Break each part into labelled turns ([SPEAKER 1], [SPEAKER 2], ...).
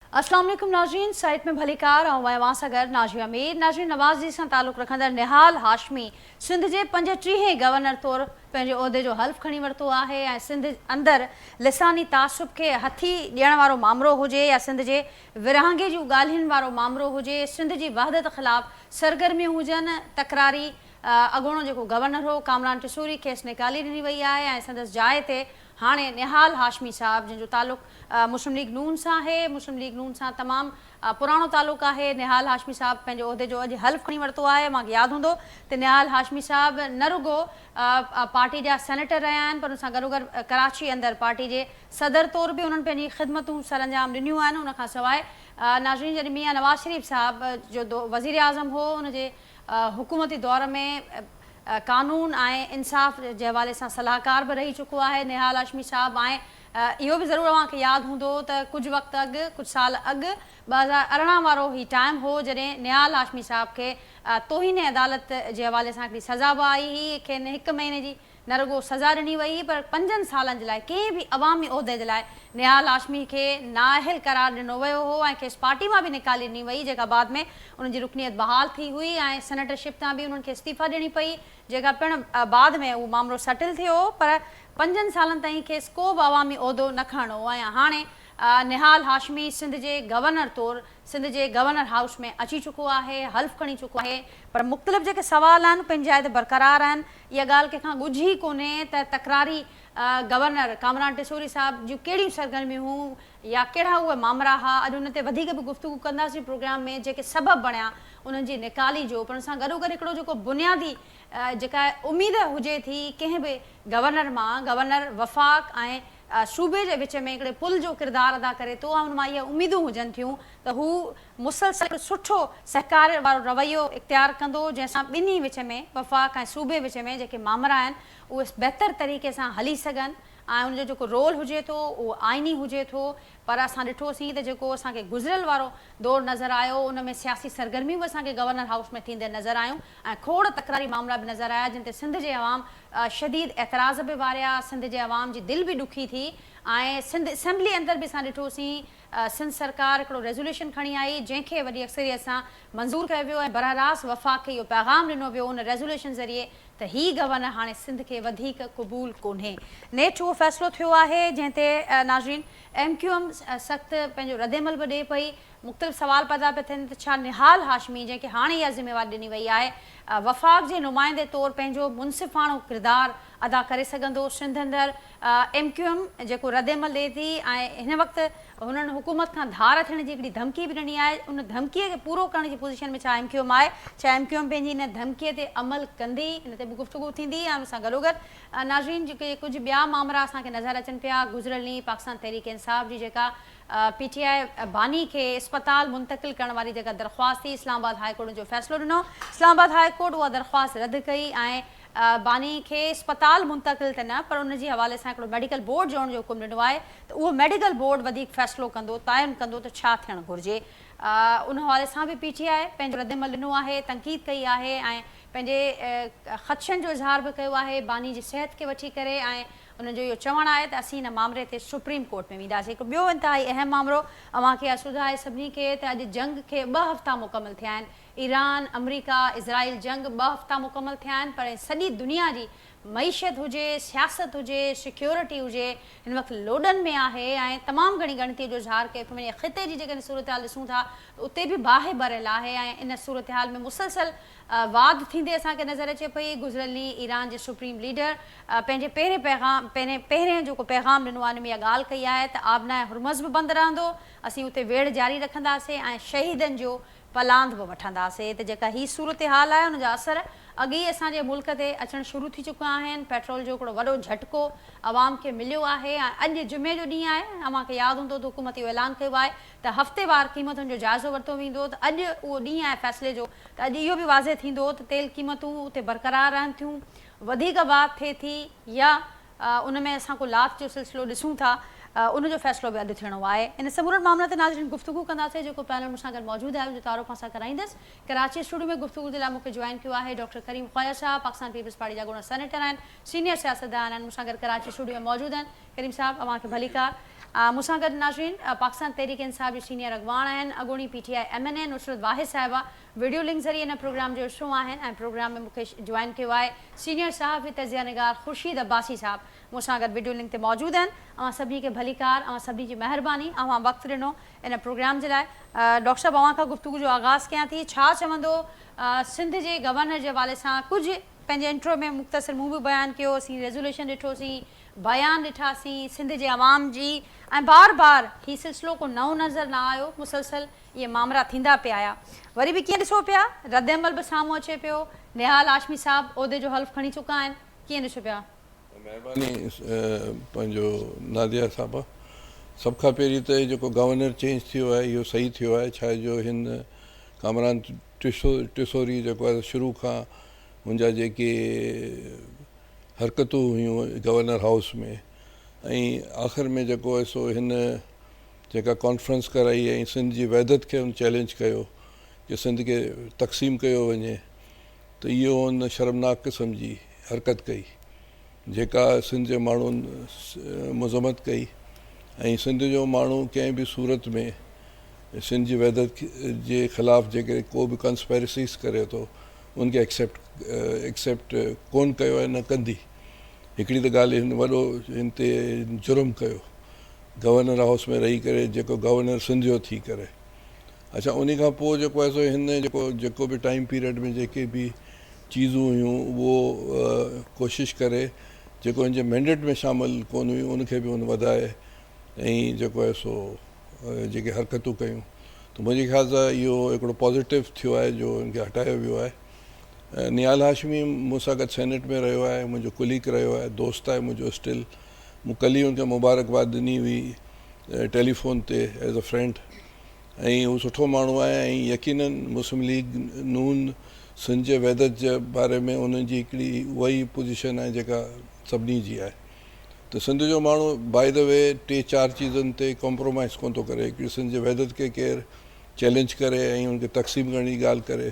[SPEAKER 1] अस्सलाम वालेकुम नाज़रीन, साइट में भलीकार ऐं वहां सागर नाज़ी अमीर। नाज़रीन, नवाज़ जी सां ताल्लुक़ रखंदड़ निहाल हाशमी सिंध जे 35हें गवर्नर तौरु पंहिंजे उहिदे जो हल्फ़ खणी वरितो आहे ऐं सिंध अंदरि लिसानी तासुब खे हथी ॾियण वारो मामिलो हुजे या सिंध जे विरहांगे जूं ॻाल्हियुनि वारो मामिलो हुजे, सिंध जी वहदत ख़िलाफ़ सरगर्मियूं हुजनि, तकरारी अॻूणो जेको गवर्नर हो कामरान टिसूरी खेसि निकाली ॾिनी वई आहे ऐं संदसि जाइ ते हाणे निहाल हाशमी साहब जंहिंजो ताल्लुक़ मुस्लिम लीग नून सां आहे, मुस्लिम लीग नून सां तमामु पुराणो ताल्लुक़ आहे। निहाल हाशमी साहब पंहिंजे उहिदे जो अॼु हल्फ़ खणी वरितो आहे। मूंखे यादि हूंदो त निहाल हाशमी साहब न रुगो पार्टी जा सेनेटर रहिया आहिनि, पर उन सां गॾोगॾु कराची अंदरि पार्टी जे सदर तौरु बि उन्हनि पंहिंजी ख़िदमतूं सर अंजाम ॾिनियूं आहिनि। उनखां सवाइ नाज़रीन जॾहिं मियां नवाज़ शरीफ़ साहब जो वज़ीर आज़म हो, उनजे हुकूमती दौर में कानून ऐं इंसाफ़ जे हवाले सां सलाहकार बि रही चुको आहे निहाल हाशमी साहब। ऐं इहो बि ज़रूरु अव्हांखे यादि हूंदो त कुझु वक़्तु अॻु, कुझु साल अॻु 2018 वारो ई टाइम हो जॾहिं निहाल हाशमी साहब खे तोहीन अदालत जे हवाले सां हिकिड़ी सज़ा बि आई हुई। खेनि 1 महीने जी न रुगो सज़ा ॾिनी वई, पर 5 सालनि जे लाइ कंहिं बि अवामी उहिदे जे लाइ निहाल हाशमी खे नाअहल करार ॾिनो वियो हो ऐं खेसि पार्टी मां बि निकाली ॾिनी वई, जेका बाद में उनजी रुकनीत बहाल थी हुई ऐं सेनेटरशिप तां बि उन्हनि खे इस्तीफ़ा ॾियणी पई, जेका पिणु बाद में उहो मामिलो सेटल थियो। पर 5 सालनि ताईं खेसि को बि अवामी उहिदो न खणणो ऐं हाणे निहाल हाशमी सिंध जे गवर्नर तौरु सिंध जे गवर्नर हाउस में अची चुको आहे, हल्फ़ खणी चुको आहे। पर मुख़्तलिफ़ जेके सवाल आहिनि पंहिंजी जाइ ते बरक़रार आहिनि। इहा ॻाल्हि कंहिंखां ॻुझी कोन्हे त तकरारी गवर्नर कामरान टिसूरी साहब जूं कहिड़ियूं सरगर्मियूं हुयूं या कहिड़ा उहे मामला हुआ। अॼु उन ते वधीक बि गुफ़्तगू कंदासीं प्रोग्राम में, जेके सबबु बणिया उन्हनि जी निकाली जो। पर उन सां गॾोगॾु हिकिड़ो जेको बुनियादी जेका उमेद हुजे थी कंहिं बि गवर्नर मां, गवर्नर वफ़ाक़ ऐं सूबे जे विच में हिकिड़े पुल जो किरदारु अदा करे थो, ऐं उन मां इहे उमेदूं हुजनि थियूं त हू मुसलसल सुठो सहकार वारो रवैयो इख़्तियार कंदो, जंहिंसां ॿिन्ही विच में वफ़ाक़ ऐं सूबे विच में जेके मामला आहिनि उहे बहितर तरीक़े सां हली सघनि ऐं उनजो जेको रोल हुजे थो उहो आइनी हुजे थो। पर असां ॾिठोसीं त जेको असांखे गुज़िरियल वारो दौरु नज़र आयो उन में सियासी सरगर्मियूं बि असांखे गवर्नर हाउस में थींदे नज़र आयूं ऐं खोड़ तकरारी मामला बि नज़र आया, जिन ते सिंध जे अवाम शदीद एतिराज़ बि वारिया, सिंध जे अवाम जी दिलि बि ॾुखी थी ऐं सिंध असेंबली अंदरि बि असां ॾिठोसीं सिंध सरकार हिकिड़ो रेज़ोल्यूशन खणी आई जंहिंखे वॾी अक्सरियत सां मंज़ूरु कयो वियो ऐं बरह रास्त वफ़ाक़ खे इहो पैगाम ॾिनो वियो उन रेज़ोल्यूशन ज़रिए त हीउ गवर्नर हाणे सिंध खे वधीक क़बूल कोन्हे। नेठि उहो फ़ैसिलो थियो आहे जंहिं ते नाज़रीन MQM सख़्तु पंहिंजो रद्दमल बि ॾिए पई। मुख़्तलिफ़ सवाल पैदा पिया थियनि त छा निहाल हाशमी जंहिंखे हाणे इहा ज़िम्मेवारी ॾिनी वई आहे वफ़ाक़ जे नुमाइंदे तौरु पंहिंजो मुनसिफ़ाणो किरदारु अदा करे सघंदो सिंध अंदरि। MQM जेको रद्दमल ॾिए थी ऐं हिन वक़्तु हुननि हुकूमत खां धार थियण जी हिकिड़ी धमकी बि ॾिनी आहे। उन धमकीअ खे पूरो करण जी पोज़ीशन में छा MQM आहे, छा MQM पंहिंजी इन धमकीअ ते अमल कंदी, इन ते बि गुफ़्तगू थींदी। ऐं उन सां गॾोगॾु नाज़रीन जेके कुझु ॿिया मामला असांखे नज़र अचनि पिया, गुज़िरियल ॾींहुं पाकिस्तान तहरीक इंसाफ़ जी जेका PTI बानी खे इस्पताल मुंतक़िल करण वारी जेका दरख़्वास्त थी, इस्लामाबाद हाई कोर्ट जो फ़ैसिलो ॾिनो। इस्लामाबाद हाई कोर्ट उहा दरख़्वास्त रद्द कई ऐं बानी खे इस्पताल मुंतक़िल त न पर उनजे हवाले सां हिकिड़ो मेडिकल बोर्ड जोड़ण जो हुकुम ॾिनो आहे त उहो मेडिकल बोर्ड वधीक फ़ैसिलो कंदो, तइनु कंदो त छा थियणु घुरिजे। उन हवाले सां बि PTI पंहिंजो रद्दमल ॾिनो आहे, तनक़ीद कई आहे ऐं पंहिंजे ख़दशनि जो इज़हार बि कयो आहे बानी जी सिहत खे वठी करे ऐं उनजो इहो चवणु आहे त असीं हिन मामले ते सुप्रीम कोर्ट में वेंदासीं। हिकु ॿियो इंतिहाई अहम मामिलो अव्हांखे ॿुधाए सभिनी खे त अॼु जंग खे 2 हफ़्ता मुकमल थिया आहिनि। ईरान, अमरीका, इज़राइल जंग 2 हफ़्ता मुकमल थिया आहिनि, पर सॼी दुनिया जी मईशत हुजे, सियासत हुजे, सिक्योरिटी हुजे हिन वक़्तु लोॾनि में आहे ऐं तमामु घणी ॻणितीअ जो इज़हार कयो। पंहिंजे ख़िते जी जेकॾहिं सूरत हाल ॾिसूं था त उते बि बाहि भरियल आहे ऐं इन सूरत हाल में मुसलसल वाद थींदे असांखे नज़र अचे पई। गुज़िरियल ॾींहुं ईरान जे सुप्रीम लीडर पंहिंजे पहिरें जेको पैगाम ॾिनो आहे हुन में इहा ॻाल्हि कई आहे त आबनाए हुरमज़ बि बंदि रहंदो, असीं उते वेड़ जारी रखंदासीं ऐं शहीदनि जो पलांद बि वठंदासीं। त जेका हीअ सूरत हाल आहे हुनजा असर अॻे ई असांजे मुल्क ते अचणु शुरू थी चुका आहिनि। पेट्रोल जो हिकिड़ो वॾो झटको आवाम खे मिलियो आहे ऐं अॼु जुमे जो ॾींहुं आहे। अव्हांखे यादि हूंदो त हुकूमत इहो ऐलान कयो आहे त हफ़्तेवार क़ीमतुनि जो जाइज़ो वरितो वेंदो, त अॼु उहो ॾींहुं आहे फ़ैसिले जो, त अॼु इहो बि वाज़े थींदो त तेल क़ीमतूं उते बरक़रार रहनि थियूं, वधीक वाध थिए थी या उन में असां को लात जो सिलसिलो ॾिसूं था, उनजो फ़ैसिलो बि अॼु थियणो आहे। इन समूरनि मामले ते नाज़रीन गुफ़्तगू कंदासीं। जेको पैनल मूंसां गॾु मौजूदु आहे उनजो तारुफ़ असां कराईंदसि। कराची स्टूडियो में गुफ़्तगू जे लाइ मूंखे जॉइन कयो आहे डॉक्टर करीम ख़्वाजा साहब, पाकिस्तान पीपल्स पार्टी जा ॻोड़ा सेनेटर आहिनि, सीनियर सियासतदान आहिनि, मूंसां गॾु कराची स्टूडियो में मौजूदु आहिनि। करीम साहब अव्हांखे भलीकार। मूंसां गॾु नाज़रीन पाकिस्तान तहरीक इंसाफ जी सीनियर अॻवान आहिनि अॻूणी PTI MNA नुसरत वाहिद साहिबा वीडियो लिंक ज़रिए हिन प्रोग्राम जो हिसो आहिनि ऐं प्रोग्राम में मूंखे जॉइन कयो आहे सीनियर सहाफ़ी तज़िया निगार ख़ुर्शीद अब्बासी साहब मूंसां गॾु वीडियो लिंक ते मौजूदु आहिनि अवां सभिनी खे भलीकार अवां सभिनी जी महिरबानी अवां वक़्तु ॾिनो इन प्रोग्राम जे लाइ डॉक्टर साहब अवां खां गुफ़्तगू जो आगाज़ कयां थी छा चवंदो सिंध जे गवर्नर जे हवाले सां कुझु पंहिंजे इंट्रो में मुख़्तसिर मूं बि बयानु कयो असीं रेज़ोल्यूशन ॾिठोसीं बयान ॾिठासीं सिंध जे आवाम जी ऐं बार बार हीउ सिलसिलो को नओं नज़र न आयो मुसलसल इहे मामला थींदा पिया आया वरी बि कीअं ॾिसो पिया रद्द अमल बि साम्हूं अचे पियो निहाल हाशमी साहब उहिदे जो हल्फ़ खणी चुका आहिनि कीअं ॾिसो पिया
[SPEAKER 2] महिरबानी पंहिंजो नादिया साहिबा सभ खां पहिरीं त जेको गवर्नर चेंज थियो आहे इहो सही थियो आहे छा जो हिन कामरान टिसोरी जेको आहे शुरू खां मुंहिंजा जेके हरकतूं हुयूं गवर्नर हाउस में ऐं आख़िर में जेको आहे सो हिन जेका कॉन्फ्रेंस कराई ऐं सिंध जी वहदत खे हुन चैलेंज कयो कि सिंध खे तक़सीम कयो वञे त इहो हुन शर्मनाक क़िस्म जी हरकत कई जेका सिंध जे माण्हुनि मज़म्मत कई ऐं सिंध जो माण्हू कंहिं बि सूरत में सिंध जी वहदत जे ख़िलाफ़ु जेके को बि कंस्पेरेसीस करे थो उनखे एक्सेप्ट कोन कयो आहे न कंदी हिकिड़ी त ॻाल्हि हिन वॾो हिन ते जुर्म कयो गवर्नर हाउस में रही करे जेको गवर्नर सिंध जो थी करे अच्छा उन खां पोइ जेको आहे सो हिन जेको बि टाइम पीरियड में जेके बि चीज़ूं हुयूं उहो कोशिशि करे जेको हिन जे मैंडेट में शामिलु कोन हुयूं उनखे बि हुन वधाए ऐं जेको आहे सो जेके हरकतूं कयूं त मुंहिंजे ख़्याल सां इहो हिकिड़ो पॉज़िटिव थियो आहे जो हिनखे हटायो वियो आहे निहाल हाशमी मूंसां गॾु सेनेट में रहियो आहे मुंहिंजो कुलीग रहियो आहे दोस्त आहे मुंहिंजो स्टिल मूं कल्ह ई हुनखे मुबारकबाद ॾिनी हुई टेलीफोन ते एज़ अ फ्रेंड ऐं हू सुठो माण्हू आहे ऐं यकीनन मुस्लिम लीग नून सिंध जे वहदत जे बारे में उन्हनि जी हिकिड़ी उहा ई पोज़ीशन आहे जेका सभिनी जी आहे त सिंध जो माण्हू बाय द वे 3-4 चीज़नि ते कॉम्प्रोमाइज़ कोन थो करे हिकिड़ी सिंध जे वहदत खे केरु चैलेंज करे ऐं हुनखे तक़सीम करण जी ॻाल्हि करे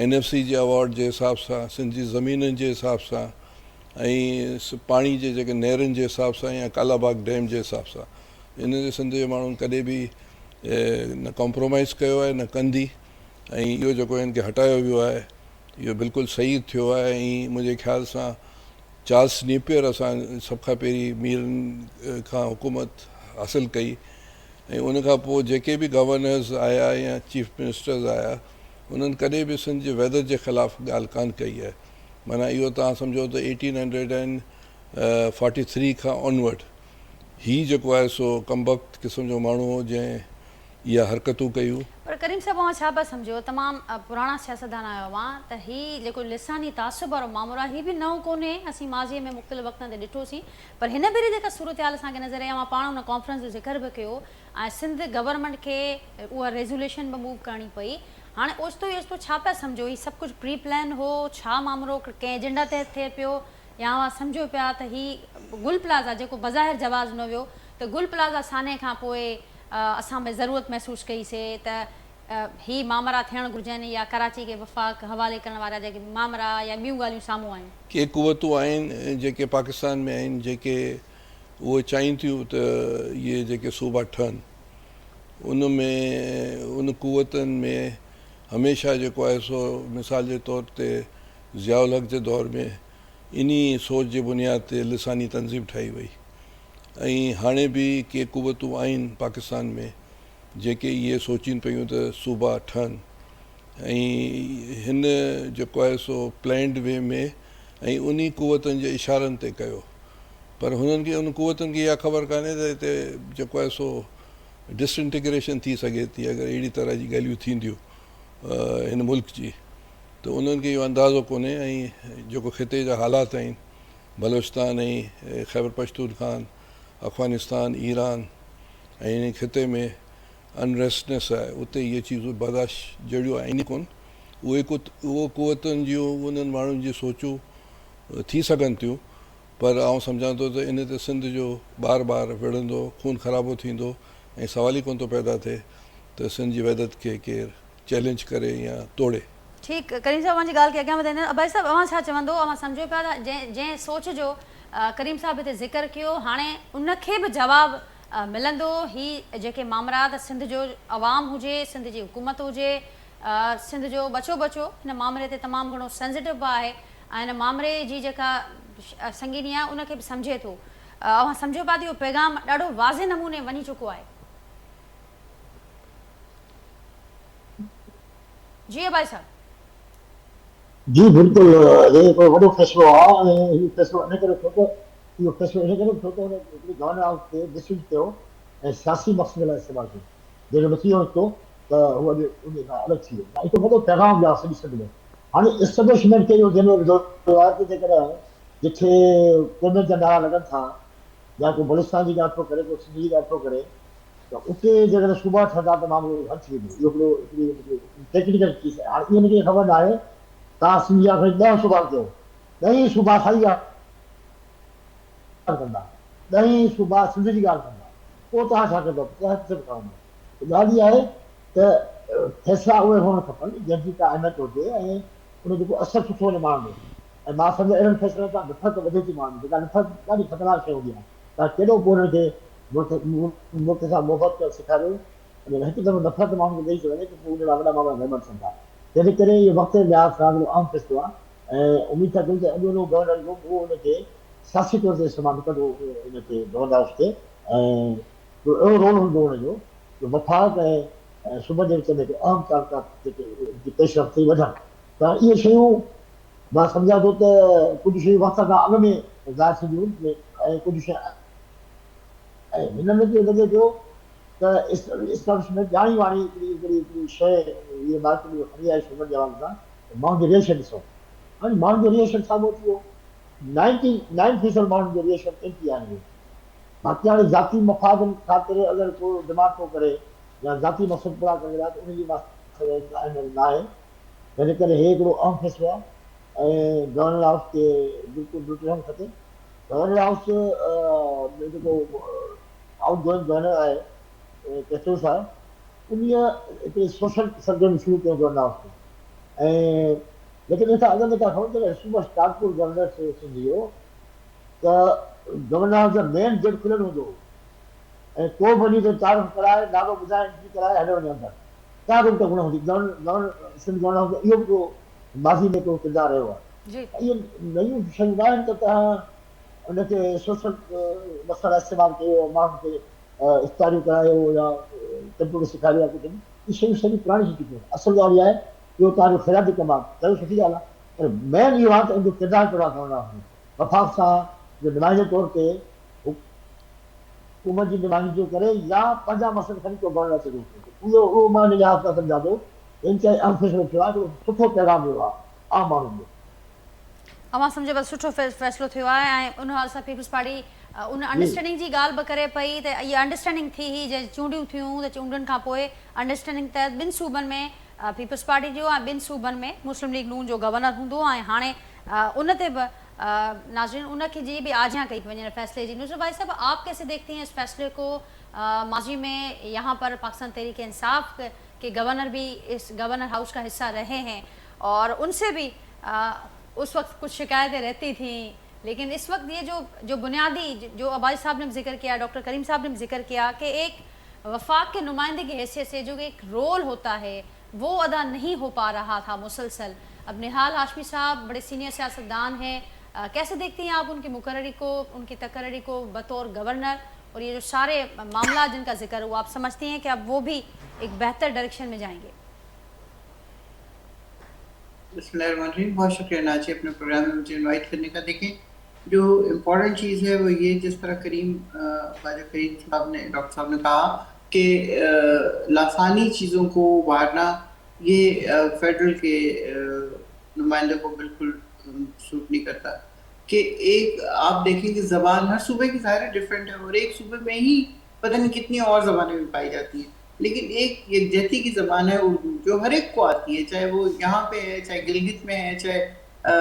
[SPEAKER 2] NFC जे अवॉर्ड जे हिसाब सां सिंध जी ज़मीननि जे हिसाब सां ऐं पाणी जे जेके नहरुनि जे हिसाब सां या कालाबाग डैम जे हिसाब सां इन जे सिंध जे माण्हुनि कॾहिं बि न कॉम्प्रोमाइज़ कयो आहे न कंदी ऐं इहो जेको हिन खे हटायो वियो आहे इहो बिल्कुलु सही थियो आहे ऐं मुंहिंजे ख़्याल सां चार्ल्स नेपियर असां सभ खां पहिरीं मीरनि खां हुकूमत हासिलु कई ऐं उनखां पोइ जेके बि गवर्नर्स आया या चीफ मिनिस्टर्स आया उन्हनि कॾहिं बि सिंध जे वहदत जे ख़िलाफ़ु ॻाल्हि कान कई आहे माना इहो तव्हां सम्झो त 1843 खां ऑनवर्ड हीउ जेको आहे सो कमबख़्त क़िस्म जो माण्हू हो जंहिं इहा हरकतूं कयूं
[SPEAKER 1] पर करीम साहब अवां छा पिया सम्झो तमामु पुराणा सियासतदान आहियो अवां त हीउ जेको लिसानी तासुब वारो मामलो आहे हीउ बि नओं कोन्हे असीं माज़ीअ में मुख़्तलिफ़ वक़्तनि ते ॾिठोसीं पर हिन भेरे जेका सूरत हाल असांखे नज़र आई अवां पाण हुन कॉन्फ्रेंस जो ज़िक्र बि कयो ऐं सिंध गवर्नमेंट खे उहा रेज़ोल्यूशन बि मूव करणी पई हाणे ओचितो ई ओचितो छा पिया सम्झो हीउ सभु कुझु प्री प्लान हो छा मामिलो कंहिं एजेंडा ते थिए पियो या अवां सम्झो पिया त हीउ गुल प्लाज़ा जेको बज़ाहिर जवाज़ न वियो त गुल प्लाज़ा साने खां पोइ असां में ज़रूरत महसूसु कईसीं त हीअ मामला थियणु घुरिजनि या कराची खे वफ़ाक़ हवाले करण वारा जेके मामला या ॿियूं ॻाल्हियूं साम्हूं आहिनि
[SPEAKER 2] के क़ुवतूं आहिनि जेके पाकिस्तान में आहिनि जेके उहे चाहिनि थियूं त इहे जेके सूबा ठहनि उन क़ुवतनि में हमेशह जेको आहे सो मिसाल जे तौर ते ज़ियाउल हक़ जे दौर में इन्ही सोच जे बुनियाद ते लिसानी तनज़ीम ठाही वई ऐं हाणे बि के क़ुवतूं आहिनि पाकिस्तान में जेके इहे सोचीनि पियूं त सूबा ठहनि ऐं हिन जेको आहे सो प्लैंड वे में ऐं उन क़ुवतनि जे इशारनि ते कयो पर हुननि खे उन क़ुवतनि खे इहा ख़बर कान्हे त हिते जेको आहे सो डिसइंटीग्रेशन थी सघे थी अगरि अहिड़ी तरह जी ॻाल्हियूं थींदियूं हिन मुल्क जी त उन्हनि खे इहो अंदाज़ो कोन्हे ऐं जेको ख़िते जा हालात आहिनि बलोचिस्तान ऐं ख़ैबर पख्तूनख्वा अफ़गानिस्तान ईरान ऐं इन ख़िते में अनरेस्टनेस आहे उते इहे चीज़ूं बर्दाश्त जहिड़ियूं आहिनि कोन उहो क़ुवतनि जूं उन्हनि माण्हुनि जी सोचूं थी सघनि थियूं पर आउं सम्झां थो त इन ते सिंध जो बार बार विढ़ंदो खून ख़राबो थींदो ऐं सवाल ई कोन थो पैदा थिए त सिंध जी वहदत खे केरु चैलेंज करे या तोड़े
[SPEAKER 1] ठीकु करीम साहब अवां जी ॻाल्हि खे अॻियां वधाईंदा अबाई साहब अवां छा चवंदो अवां सम्झो पिया त जंहिं सोच जो करीम साहब हिते ज़िक्र कयो हाणे उनखे बि जवाबु मिलंदो। ही जेके मामरात सिंध जो अवाम हुजे, सिंध जी हुकूमत हुजे, सिंध जो बचो बचो हिन मामले ते तमामु घणो सेंसिटिव आहे ऐं हिन मामले जी जेका संगीनी आहे उनखे बि सम्झे थो। अवां सम्झो पिया त इहो पैगाम ॾाढो वाज़े नमूने वञी चुको आहे। जी भाई साहब।
[SPEAKER 3] जी बिल्कुल, ये कोई वॾो फ़ैसिलो आहे ऐं हीउ फ़ैसिलो इन करे थियो त इहो फ़ैसिलो इन करे थियो त हुन हिकिड़ी गवर्नर हाउस खे डिसमिस कयो ऐं सियासी मक़सद लाइ इस्तेमालु कयो। जॾहिं नतीजो निकितो त उहो अॼु उन खां अलॻि थी वियो। हिकु वॾो पैगाम वियो आहे सॼी सिंध में। हाणे एस्टेब्लिशमेंट खे इहो ज़रूरु विधो आहे कि जेकॾहिं जिथे कॉमेंट जा नारा लॻनि था या को बलूचिस्तान जी ॻाल्हि थो करे, को सिंध जी ॻाल्हि थो करे, त उते जेकॾहिं सूबा ठहंदा त मामलो हल थी वेंदो। इहो हिकिड़ी टेक्निकल चीज़ आहे। हाणे इहो मूंखे ख़बर न आहे तव्हां सिंध जा खणी 10 सूबा कयो, 10 सूबा साई ॻाल्हि कंदा, 10 सूबा सिंध जी ॻाल्हि कंदा, पोइ तव्हां छा कंदव? ॻाल्हि इहा आहे त फ़ैसिला उहे हुअणु खपनि जंहिंजी का अहमियत हुजे ऐं उन जो असरु सुठो निमाणंदो। ऐं मां सम्झो अहिड़नि फ़ैसिलनि सां नफ़रत वधे थी माण्हुनि खे। जेका नफ़रत ॾाढी ख़तरनाक शइ हूंदी आहे। तव्हां केॾो पोइ हुननि खे मुल्क सां मुहबत करणु सेखारियो, हिकु दफ़ो नफ़रत माण्हुनि खे ॾेई थो वञे त पोइ उन लाइ वॾा माण्हू महिमान थियनि था। तंहिंजे करे इहो वक़्तु जे लिहाज़ सां आम फ़ैसिलो आहे ऐं उमेद था कयूं त अॼु उन गवर्नर जो उहो उनखे सियासी तौर ते इस्तेमालु कंदो इनखे गवर्नर हाउस खे। ऐं अहिड़ो रोल हूंदो हुनजो जो वफ़ाक़ ऐं सूबनि जे विच में अहम तालुकात जेके पेशरफ़ थी वठनि। त इहे शयूं मां सम्झां थो त कुझु शयूं वक़्त खां अॻु में ज़ाहिर थींदियूं ऐं कुझु शयूं ऐं हिन में लॻे पियो त एस्टेब्लिशमेंट ॼाणी वाणी हिकिड़ी शइ इहे मार्केट में खणी आई सूबनि जे हवाले सां। माण्हुनि जो रिएक्शन ॾिसो, हाणे माण्हुनि जो रिएक्शन साम्हूं थी वियो। 99% माण्हुनि जो रिएक्शन एंटी आहे। बाक़ी हाणे ज़ाती मफ़ादनि ख़ातिर अगरि को दिमाग़ थो करे या ज़ाती मक़सद पूरा करे रहिया त उनजी अहमियत न आहे। तंहिंजे करे हे हिकिड़ो अहम फ़ैसिलो आहे ऐं गवर्नर हाउस खे बिल्कुलु ॾिसणु खपे। गवर्नर हाउस जेको आउट गोइंग गवर्नर आहे कैथोल साहब, उन हिकिड़ी सोशल सरगर्मी शुरू कयो गवर्नर हाउस खे। ऐं लेकिन हितां अॻु में तव्हां ख़बर अथव सूबो स्टाकपुर गवर्नर थियो सिंध जो त गवर्नर हाउस जो मेन गेट खुलियलु हूंदो हो ऐं को बि वञी तारीफ़ कराए, नालो ॿुधाए, एंट्री कराए हले वञे अंदरि। का रोक टोक न हूंदी। गवर्नर सिंध गवर्नर हाउस इहो बि माज़ी में को किरदारु रहियो आहे। इहे नयूं शयूं न आहिनि त तव्हां उनखे सोशल मसइला इस्तेमालु कयो, माण्हुनि खे इफ़्तारियूं करायो या कंप्यूटर सेखारियो या कुझु। इहे शयूं सॼी पुराणी थी चुकियूं आहिनि। असुलु ॻाल्हि इहा आहे इहो तव्हांजो ख़ैराती कमु आहे, चलो सुठी ॻाल्हि आहे, पर मेन इहो आहे त उनजो किरदारु कहिड़ो आहे गवर्नर हाउस में। वफ़ाक़ सां जो नुमाइंदे तौर ते हुकूमत जी नुमाइंदगी करे या पंहिंजा मसइला खणी को गवर्नर अचे थो, उहो मां हिन लिहाज़ सां सम्झां थो इन खे अहम फ़ैसिलो थियो आहे, हिकिड़ो सुठो पैगाम वियो आहे आम माण्हुनि जो।
[SPEAKER 1] अवां सम्झो बसि सुठो फ़ैसिलो थियो आहे ऐं उन हाल सां पीपल्स पार्टी उन अंडरस्टैंडिंग जी ॻाल्हि बि करे पई त इहा अंडरस्टैंडिंग थी हुई जे चूंडियूं थियूं त चूंडनि खां पोइ अंडरस्टैंडिंग तहत ॿिनि सूबनि में पीपल्स पार्टी जो ऐं ॿिनि सूबनि में मुस्लिम लीग नून जो गवर्नर हूंदो ऐं हाणे उन ते बि नाज़रीन उनखे जी भी आजियां कई वञे फैसले जी। नुसरत भाई साहब, आप कैसे देखते हैं इस फैसले को? माजी में यहाँ पर पाकिस्तान तहरीक इंसाफ के गवर्नर भी इस गवर्नर हाउस का हिस्सा रहे हैं और उनसे भी उस वक्त कुछ शिकायतें रहती थी, लेकिन इस वक्त ये जो बुनियादी जो अब्बासी साहब ने जिक्र किया, डॉक्टर करीम साहब ने जिक्र किया कि एक वफाक के नुमाइंदे की हैसियत से जो एक रोल होता है वो अदा नहीं हो पा रहा था मुसलसल। अब निहाल हाशमी साहब बड़े सीनियर सियासतदान हैं, कैसे देखती हैं आप उनकी मुकर्ररी को, उनकी तकर्ररी को बतौर गवर्नर, और ये जो सारे मामला जिनका जिक्र हुआ, आप समझती हैं कि अब वो भी एक बेहतर डायरेक्शन में जाएंगे?
[SPEAKER 4] बिस्मिल्लाहिर्रहमानिर्रहीम, बहुत शुक्रिया नाची अपने प्रोग्राम में मुझे इनवाइट करने का। देखें, जो इम्पोर्टेंट चीज़ है वो ये, जिस तरह करीम साहब ने, डॉक्टर साहब ने कहा कि लासानी चीज़ों को उभारना ये फेडरल के नुमाइंदे को बिल्कुल सूट नहीं करता। कि एक आप देखें कि ज़बान हर सूबे की ज़ाहिर डिफरेंट है और एक सूबे में ही पता नहीं कितनी और ज़बानें भी पाई जाती हैं, लेकिन एक यकजहती की ज़बान है उर्दू, जो हर एक को आती है, चाहे वो यहाँ पे है, चाहे गिलगित में है, चाहे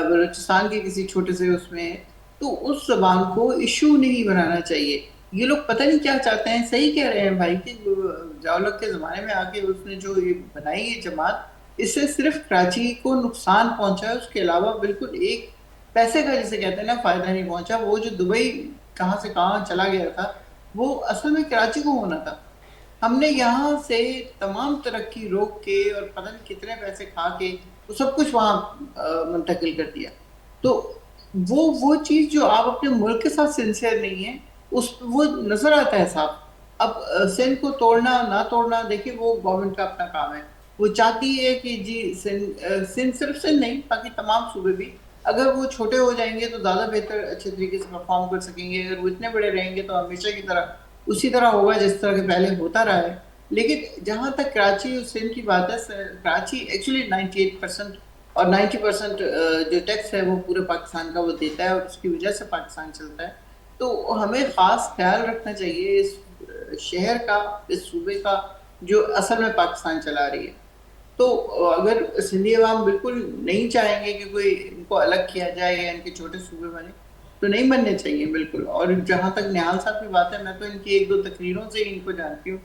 [SPEAKER 4] बलूचिस्तान के किसी छोटे से उसमें है। तो उस ज़बान को इशू नहीं बनाना चाहिए। ये लोग पता नहीं क्या चाहते हैं। सही कह रहे हैं भाई कि जावलक के ज़माने में आके उसने जो ये बनाई है जमात, इससे सिर्फ कराची को नुकसान पहुंचा है, उसके अलावा बिल्कुल एक पैसे का, जिसे कहते हैं ना, फ़ायदा नहीं पहुंचा। वो जो दुबई कहाँ से कहाँ चला गया था, وہ اصل میں کراچی کو ہونا تھا. ہم نے یہاں سے تمام ترقی روک کے اور پتہ نہیں کتنے پیسے کھا کے وہ سب کچھ وہاں منتقل کر دیا. تو وہ چیز جو آپ اپنے ملک کے ساتھ سنسیئر نہیں ہیں وہ نظر آتا ہے صاحب. اب سندھ کو توڑنا نہ توڑنا دیکھیں وہ گورنمنٹ کا اپنا کام ہے. وہ چاہتی ہے کہ جی سندھ صرف سندھ نہیں باقی تمام صوبے بھی اگر وہ چھوٹے ہو جائیں گے تو زیادہ بہتر اچھے طریقے سے پرفارم کر سکیں گے. اگر وہ اتنے بڑے رہیں گے تو ہمیشہ کی طرح اسی طرح ہوگا جس طرح کے پہلے ہوتا رہا ہے. لیکن جہاں تک کراچی اور سندھ کی بات ہے, کراچی ایکچولی 98% اور 90% جو ٹیکس ہے وہ پورے پاکستان کا وہ دیتا ہے اور اس کی وجہ سے پاکستان چلتا ہے. تو ہمیں خاص خیال رکھنا چاہیے اس شہر کا, اس صوبے کا جو اصل میں پاکستان چلا رہی ہے. تو اگر سندھی عوام بالکل نہیں چاہیں گے کہ کوئی ان کو الگ کیا جائے یا ان کے چھوٹے صوبے بنے تو نہیں بننے چاہیے بالکل. اور جہاں تک نہال صاحب کی بات ہے میں تو ان کی 1-2 تقریروں سے ان کو جانتی ہوں.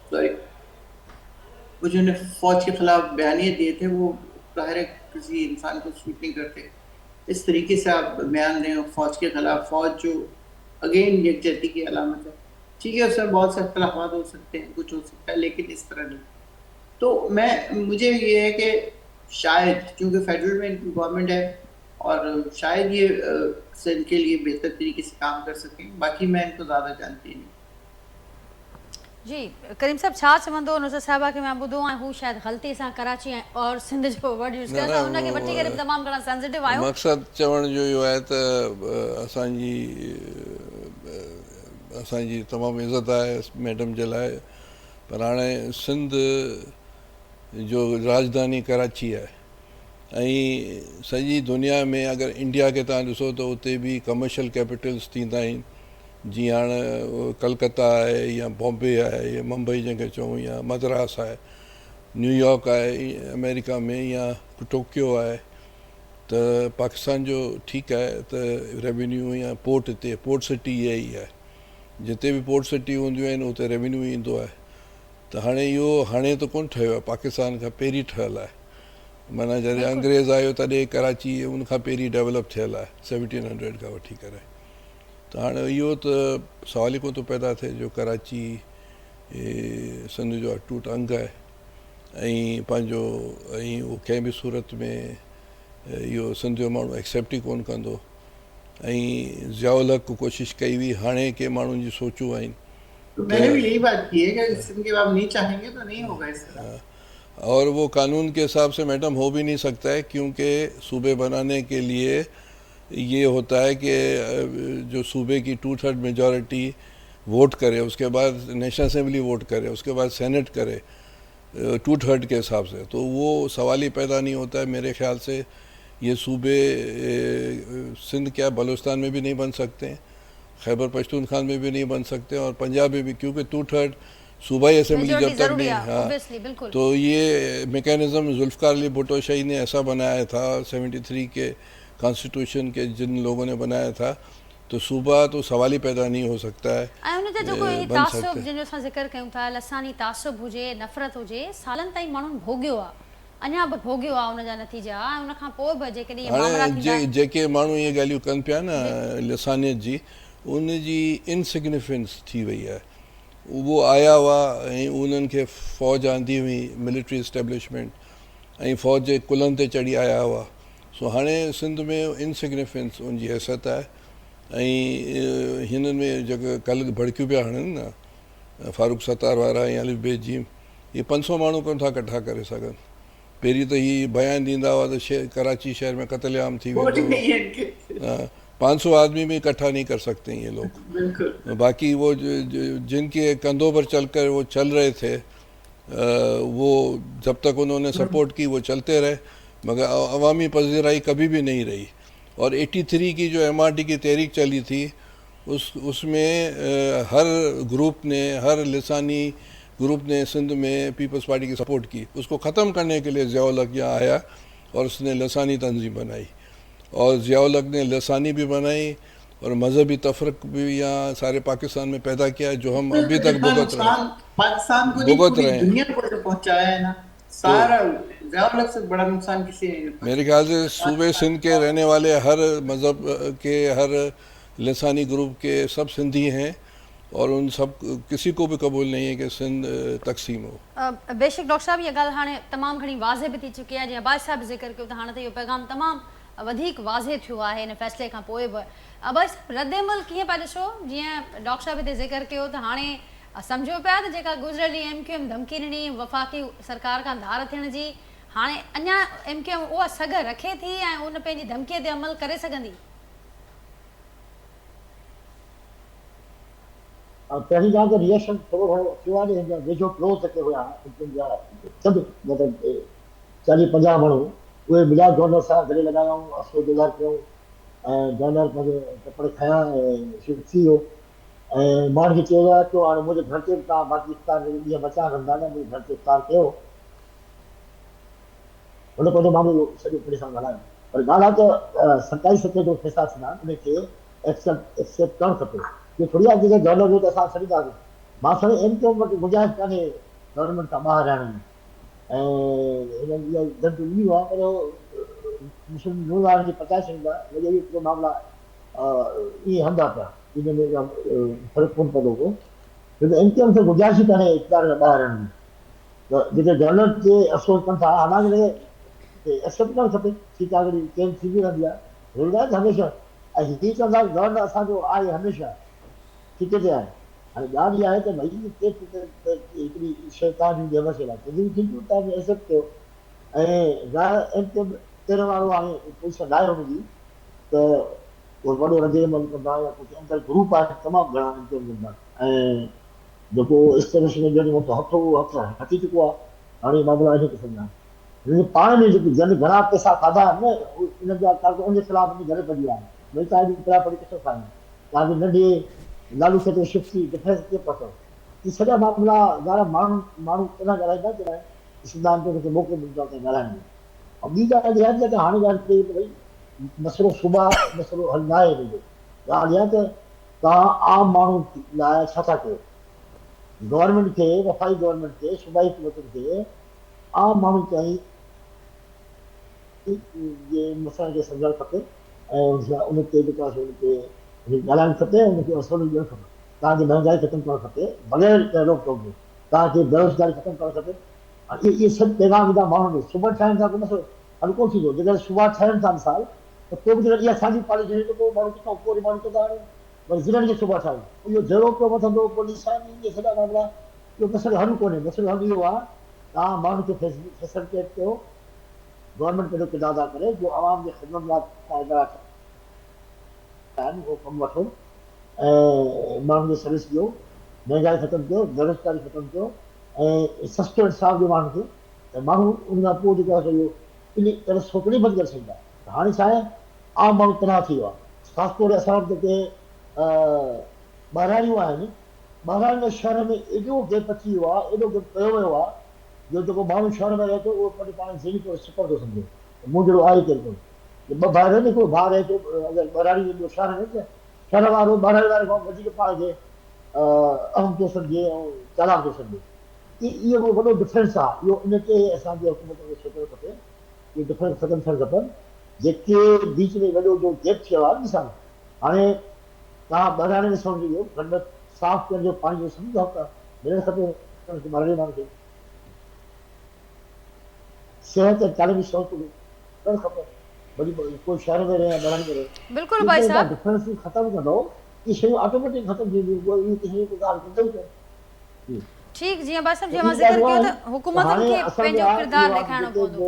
[SPEAKER 4] سوری, وہ جو نے فوج کے خلاف بیانیے دیے تھے وہ ظاہر کسی انسان کو سوٹ نہیں کرتے. اس طریقے سے آپ بیان دیں فوج کے خلاف, فوج جو اگین یکجہتی کی علامت ہے. ٹھیک ہے اس میں بہت سے اختلافات ہو سکتے ہیں, کچھ ہو سکتا ہے, لیکن اس طرح نہیں. تو مجھے یہ ہے کہ شاید چونکہ فیڈرل میں گورنمنٹ ہے اور شاید یہ سندھ کے لیے بہتر طریقے سے کام کر سکیں. باقی میں ان کو زیادہ جانتی نہیں.
[SPEAKER 1] جی کریم صاحب چھا چوندو نصرت صاحبہ کے میں ॿुधो आहे हू शायदि ग़लती सां कराची और सिंध जो वर्ड यूज़ कयो था हुनखे वठी करे तमामु घणा सेंसिटिव आहियो.
[SPEAKER 2] मक़सदु चवण जो इहो आहे त असांजी तमामु इज़त आहे मैडम जे लाइ, पर हाणे सिंध जो राजधानी कराची आहे ऐं सॼी दुनिया में अगरि इंडिया खे तव्हां ॾिसो त उते बि कमर्शियल कैपिटल्स थींदा आहिनि. जीअं हाणे कलकत्ता आहे या बॉम्बे आहे या मुंबई जंहिंखे चऊं या मद्रास आहे, न्यूयॉर्क आहे अमेरिका में या टोक्यो आहे. त पाकिस्तान जो ठीकु आहे त रेवेन्यू या पोर्ट हिते पोर्ट सिटी इहा ई आहे. जिते बि पोर्ट सिटी हूंदियूं आहिनि उते रेवेन्यू ईंदो आहे. त हाणे इहो हाणे त कोन ठहियो आहे, पाकिस्तान खां पहिरीं ठहियलु आहे. माना जॾहिं अंग्रेज़ आयो तॾहिं कराची उनखां पहिरीं डेवलप थियल आहे 1700 खां वठी करे. त हाणे इहो त सवाल ई कोन थो पैदा थिए जो कराची सिंध जो अटूट अंग आहे ऐं पंहिंजो ऐं उहो कंहिं बि सूरत में इहो सिंध जो माण्हू एक्सेप्ट ई कोन कंदो. ऐं ज़ियाउल हक़ कोशिशि कई हुई, हाणे के माण्हुनि जी सोचूं आहिनि.
[SPEAKER 4] تو میں نے بھی یہی بات کی ہے کہ سندھ کے بعد نہیں چاہیں گے تو نہیں ہوگا اس طرح.
[SPEAKER 2] اور وہ قانون کے حساب سے میڈم ہو بھی نہیں سکتا ہے کیونکہ صوبے بنانے کے لیے یہ ہوتا ہے کہ جو صوبے کی 2/3 میجورٹی ووٹ کرے, اس کے بعد نیشنل اسمبلی ووٹ کرے, اس کے بعد سینٹ کرے 2/3 کے حساب سے. تو وہ سوال ہی پیدا نہیں ہوتا ہے میرے خیال سے. یہ صوبے سندھ کیا بلوچستان میں بھی نہیں بن سکتے ہیں, خیبر پختونخوا میں بھی نہیں بن سکتے اور پنجاب میں بھی, کیونکہ 2/3 صوبائی اسمبلی جب تک نہیں. ہاں تو یہ میکینزم ذوالفقار علی بھٹو شاہی نے ایسا بنایا تھا 73 کے کانسٹیٹیوشن کے جن لوگوں نے بنایا تھا, تو صوبہ تو سوال ہی پیدا نہیں ہو سکتا ہے.
[SPEAKER 1] تعصب جن جو ذکر کیوں تھا, لسانی تعصب ہوجے نفرت ہوجے, سالن تائیں مانو بھوگیو آ, اञا بھی بھوگیو آ ان جا نتیجا. ان کھان پوءِ بھی جيڪڏهن یہ معاملات تھيندا
[SPEAKER 2] जेके माण्हू इहे ॻाल्हियूं कनि पिया न लिसानियत जी, उन जी इनसिग्निफिकेंस थी वई आहे. उहो आया हुआ ऐं उन्हनि खे फ़ौज आंदी हुई, मिलिट्री इस्टेब्लिशमेंट, ऐं फ़ौज जे कुलनि ते चढ़ी आया हुआ. सो हाणे सिंध में इनसिग्निफिकेंस उनजी हैसियत आहे. ऐं हिननि में जेके कल्ह भड़कियूं पिया हणनि न फारूक सतार वारा ऐं अलिफ बे जीम, इहे 500 माण्हू कोन था कठा करे सघनि. पहिरीं त हीअ बयानु ॾींदा हुआ त कराची शहर में क़त्लेआम थी वेंदो. हा 500 आदमी भी इकट्ठा नहीं कर सकते ये लोग. बाकी वो जिनके कंधों पर चलकर वो चल रहे थे, वो जब तक उन्होंने सपोर्ट की वो चलते रहे, मगर अवामी पजीराई कभी भी नहीं रही. और 83 की जो MRD की तहरीक चली थी उसमें हर ग्रुप ने, हर लिसानी ग्रुप ने सिंध में पीपल्स पार्टी की सपोर्ट की. उसको ख़त्म करने के लिए ज़ियाउल हक़ यहाँ आया और उसने लिसानी तंजीम बनाई. और ज़ियाउल हक़ ने लसानी भी बनाई और मजहबी तफरक भी यहाँ सारे पाकिस्तान में पैदा किया, जो हम अभी तक भुगत रहे हैं.
[SPEAKER 4] पाकिस्तान को पूरी दुनिया को जो पहुंचाया है ना, सारा ज़ियाउल हक़ से बड़ा नुकसान किसी ने.
[SPEAKER 2] मेरे ख्याल से सूबे सिंध के रहने वाले हर मज़हब के, हर लसानी ग्रुप के सब सिंधी हैं और उन सब किसी को भी कबूल नहीं है कि सिंध तक़सीम हो।
[SPEAKER 1] बेशक डॉक्टर साहब ये ॻाल्हि हाणे तमामु घणी वाज़े बि थी चुकी आहे, जीअं अब्बास साहब ज़िक्र कयो त हाणे त इहो पैगाम तमामु वधीक वाज़े थियो आहे हिन फ़ैसिले खां पोइ बि। अब्बास रद्द-ए-अमल कीअं पिया ॾिसो? जीअं डॉक्टर साहब हिते ज़िक्र कयो त हाणे सम्झो पिया त जेका गुज़िरियल MQM धमकी ॾिनी वफ़ाक़ी सरकार खां धार थियण जी, हाणे अञा MQM उहा सघ रखे थी ऐं उन पंहिंजी धमकीअ ते अमल करे सघंदी?
[SPEAKER 3] पहिरीं ॻाल्हि त रिएक्शन थोरो घणो थियो आहे, हिन जा वेझो क्लोज़ जेके हुया सभु मतिलबु 40-50 माण्हू उहे मिलिया गवर्नर सां गले लॻायूं, अफ़सोस गुज़ार कयूं ऐं गवर्नर पंहिंजे कपिड़े खयां ऐं शिफ्ट थी वियो ऐं माण्हुनि खे चयो वियो कि हाणे मुंहिंजे घर ते बि तव्हां बाक़ी इफ़्तार ॾींहं बचा कंदा न, मुंहिंजे घर ते इफ़्तार कयो। हुन पंहिंजो मामलो सॼो पुलिस सां ॻाल्हायो, पर ॻाल्हि आहे त 27 सतें जो फ़ैसिला थींदा उनखे एक्सेप्ट करणु खपे। ये थोड़ी आज जैसे गवर्नर जो असां छॾींदासीं, मां साईं MQM वटि गुंजाइश कान्हे गवर्नमेंट खां ॿाहिरि रहण जी ऐं हिननि इहा धमकी ॾिनी आहे, पर मुस्लिम न्यूज़ वारनि खे पचाए छॾींदा वरी इहे हिकिड़ो मामला ईअं हंधा पिया, इन में फ़र्क़ु कोन पवंदो को। MQM खे गुंजाइश ई कान्हे इक़्तिदार खां ॿाहिरि रहण जी, त जेके गवर्नर ते अफ़सोस कनि था हालांकि एक्सेप्ट करणु खपे, ठीकु आहे अगरि चेंज थींदी रहंदी आहे, रोज़गार हमेशह ऐं हीअ चवंदा गवर्नर असांजो आहे हमेशह ठीकु आहे। हाणे ॻाल्हि इहा आहे त भई हिकिड़ी शैतान जी बेवस आहे, ठीकु तव्हां एक्सेप्ट कयो ऐं MQM पहिरियों वारो हाणे पोज़ीशन आहे हुनजी त उहो वॾो रद्द-ए-अमल कंदा या कुझु अंदरि ग्रुप आहे तमामु घणा MQM कंदा ऐं जेको एस्टेब्लिशमेंट जॾहिं वक़्तु हथु हटी चुको आहे, हाणे मामला इन क़िस्म जा आहिनि। पाण में जेके जन घणा पैसा खाधा आहिनि न इन्हनि जा उनजे ख़िलाफ़ घणे पइजी विया आहिनि, भई तव्हांजी प्रॉपर्टी किथां खाइनि, तव्हांजे नंढे लालू खे तो शिफ्ट थी डिफेंस कीअं पहुतो, इहे सॼा मामला ॻाल्हि माण्हू केॾा ॻाल्हाईंदा की इस्लाम ते मौक़ो मिलंदो आहे ॻाल्हाइण जो। ऐं ॿी ॻाल्हि इहा आहे त हाणे ॻाल्हि कई त भई मसइलो सुभाउ मसइलो हल न आहे मुंहिंजो, ॻाल्हि इहा त तव्हां आम माण्हू लाइ छा था कयो, गवर्नमेंट खे वफ़ाक़ी गवर्नमेंट खे सूबाई हुकूमतुनि खे आम माण्हू ताईं जे मसइलनि खे सम्झणु खपे ऐं उन ते जेको आहे उनखे ॻाल्हाइणु खपे, उनखे असुलु ॾियणु खपे। तव्हांखे महांगाई ख़तमु करणु खपे बग़ैर रोक-टोक जे, तव्हांखे बेरोज़गारी ख़तमु करणु खपे। इहे सभु पैगाम ईंदा माण्हुनि खे, सुबुह ठाहिण सां को मसइलो हल कोन थींदो, जेकर सुबुह ठहनि था मिसाल त पोइ बि जेकर इहा असांजी पॉलिसी हुई त पोइ माण्हू किथां पोइ माण्हू कंदा हाणे वरी ज़िलनि खे सुबुह ठाहियो, इहो जहिड़ो पियो वठंदो पुलिस इहे सॼा मामला, इहो मसइलो हल कोन्हे। मसइलो हल इहो आहे तव्हां माण्हुनि खे फैसिलिटेट कयो, गवर्नमेंट पंहिंजो किरदारु अदा करे जो आवाम जे ख़िदमत लाइ उहो कमु वठो ऐं माण्हुनि खे सर्विस ॾियो, महांगाई ख़तमु कयो, बेरोज़गारी ख़तमु कयो ऐं सस्तो इंसाफ़ ॾियो माण्हुनि खे, त माण्हू उन खां पोइ जेको आहे इहो इन तरह सोचणी बंदि करे सघंदा। हाणे छा आहे आम माण्हू तनाव थी वियो आहे, ख़ासि तौरु असां वटि जेके ॿाहिराणियूं आहिनि, ॿाहिराणे शहर में एॾो गैप अची वियो आहे, एॾो गैप कयो वियो आहे जो जेको माण्हू शहर में रहे थो उहो पंहिंजे पाण ज़िंदगी थो सुपर थो सम्झे, मूं जहिड़ो आहे केरु कोन्हे। ॿ भाउर आहिनि, हिकिड़ो भाउ रहे थो अगरि ॿाहिराणी ईंदो शहर में त शहर वारो ॿाहिराणे वारे खां वधीक पाण खे अहम थो सम्झे ऐं चालाक थो सम्झे, इहो वॾो डिफरेंस आहे। इहो इन ते असांजे हुकूमत खे सोचणु खपे, इहो डिफरेंस ख़तमु थियणु खपनि। जेके बीच में वॾो जो गैप थियो आहे ॾिसां हाणे तव्हां ॿाहिराणे में सम्झी वियो गंद साफ़ करण जो पाणी जो सम्झो त मिलणु खपे ॿाहिराणे माण्हू खे, सिहत तालीमी सहूलियतूं करणु खपे, वरी कोई शहर में रहे या ॿाहिरि में रहे।
[SPEAKER 1] बिल्कुलु भाई साहब,
[SPEAKER 3] डिफरेंस ख़तमु कंदो इहे शयूं ऑटोमेटिक ख़तमु थींदियूं, इहे ॻाल्हि कंदो ई कोन।
[SPEAKER 1] ठीकु, जीअं भाई साहब मां ज़िक्र कयो त हुकूमतुनि खे पंहिंजो किरदारु ॾेखारिणो पवंदो।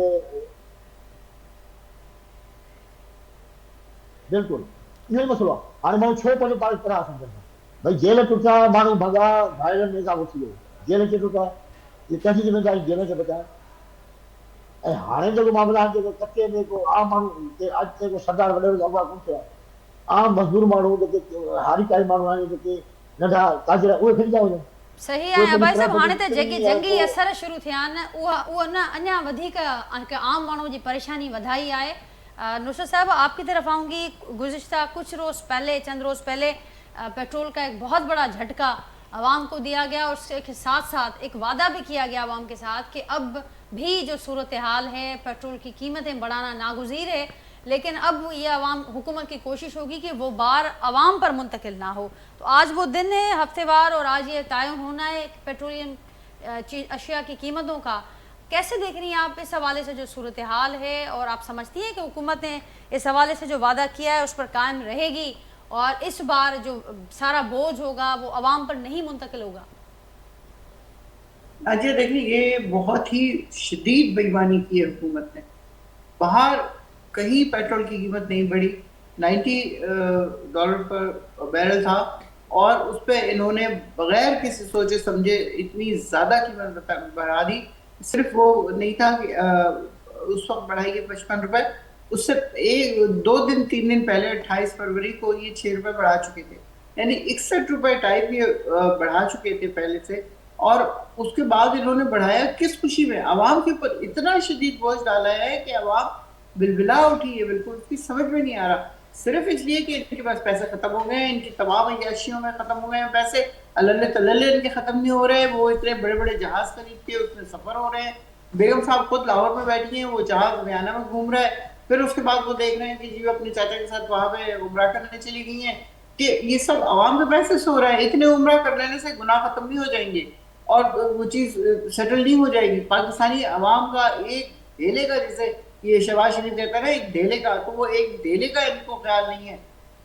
[SPEAKER 1] बिल्कुलु
[SPEAKER 3] इहो ई मसइलो आहे। हाणे माण्हू छो पंहिंजो पाण पराह सम्झनि था, भई जेल टुटा माण्हू भॻा घायलनि में इज़ाफ़ो थी वियो, जेल खे टुटा इहे कंहिंजी ज़िमेदारी जेल खे बचाइण। ऐं हाणे जेको मामला आहे जेको कचे में को आम माण्हू अॼु ताईं को सरदार वॾे अॻुवाट कोन थियो आहे, आम मज़दूर माण्हू जेके हारीकारी माण्हू आहिनि, जेके नंढा ताजर उहे खणी था वञनि।
[SPEAKER 1] सही आहे भाई साहब, हाणे त जेके जंगी असर शुरू थिया आहिनि उहा न अञा वधीक आम माण्हू जी परेशानी वधाई आहे। नुसरत साहब आपकी तरफ आऊँगी। गुज़िश्ता कुछ रोज़ पहले, चंद रोज़ पहले पेट्रोल का एक बहुत बड़ा झटका आवाम को दिया गया और उसके साथ साथ एक वादा भी किया गया आवाम के साथ कि अब भी जो सूरत हाल है पेट्रोल की कीमतें बढ़ाना नागुज़ीर है, لیکن اب یہ عوام حکومت کی کوشش ہوگی کہ وہ بار عوام پر منتقل نہ ہو. تو آج وہ دن ہے ہفتے وار اور آج یہ تعین ہونا ہے پیٹرولیم اشیاء کی قیمتوں کا. کیسے دیکھ رہی ہیں آپ اس حوالے سے جو صورتحال ہے, اور آپ سمجھتی ہیں کہ حکومت نے اس حوالے سے جو وعدہ کیا ہے اس پر قائم رہے گی اور اس بار جو سارا بوجھ ہوگا وہ عوام پر نہیں منتقل ہوگا؟
[SPEAKER 4] اجے دیکھیں یہ بہت ہی شدید بے ایمانی کی ہے حکومت نے. باہر کہیں پیٹرول کی قیمت نہیں بڑھی, $90 پر بیرل تھا اور اس پہ انہوں نے بغیر کسی سوچے سمجھے اتنی زیادہ قیمت بڑھا دی. صرف وہ نہیں تھا کہ اس وقت بڑھائی گئی $55, اس سے 2-3 دن پہلے 28 فروری کو یہ $6 بڑھا چکے تھے, یعنی $61 ٹائپ یہ بڑھا چکے تھے پہلے سے. اور اس کے بعد انہوں نے بڑھایا کس خوشی میں؟ عوام کے اوپر اتنا شدید بوجھ ڈالا ہے کہ عوام بلبلا اٹھی ہے, بالکل اس کی سمجھ میں نہیں آ رہا. صرف اس لیے کہ ان کے پاس پیسے ختم ہو گئے ہیں, ان کی تمام عیاشیوں میں ختم ہو گئے ہیں پیسے, اللہ تللے ان کے ختم نہیں ہو رہے. وہ اتنے بڑے بڑے جہاز خرید کے اس میں سفر ہو رہے ہیں. بیگم صاحب خود لاہور میں بیٹھی ہیں, وہ جہاز ویانا میں گھوم رہا ہے. پھر اس کے بعد وہ دیکھ رہے ہیں کہ جی اپنے چاچا کے ساتھ وہاں پہ عمرہ کرنے چلی گئی ہیں, کہ یہ سب عوام کے پیسے سے ہو رہا ہے. اتنے عمرہ کر لینے سے گناہ ختم نہیں ہو جائیں گے اور وہ چیز سیٹل نہیں ہو جائے گی. پاکستانی عوام کا ایک ڈھیلے کا, جیسے یہ شہباز شریف کہتا ہے نا ایک ڈھیلے کا, تو وہ ایک ڈھیلے کا ان کو خیال نہیں ہے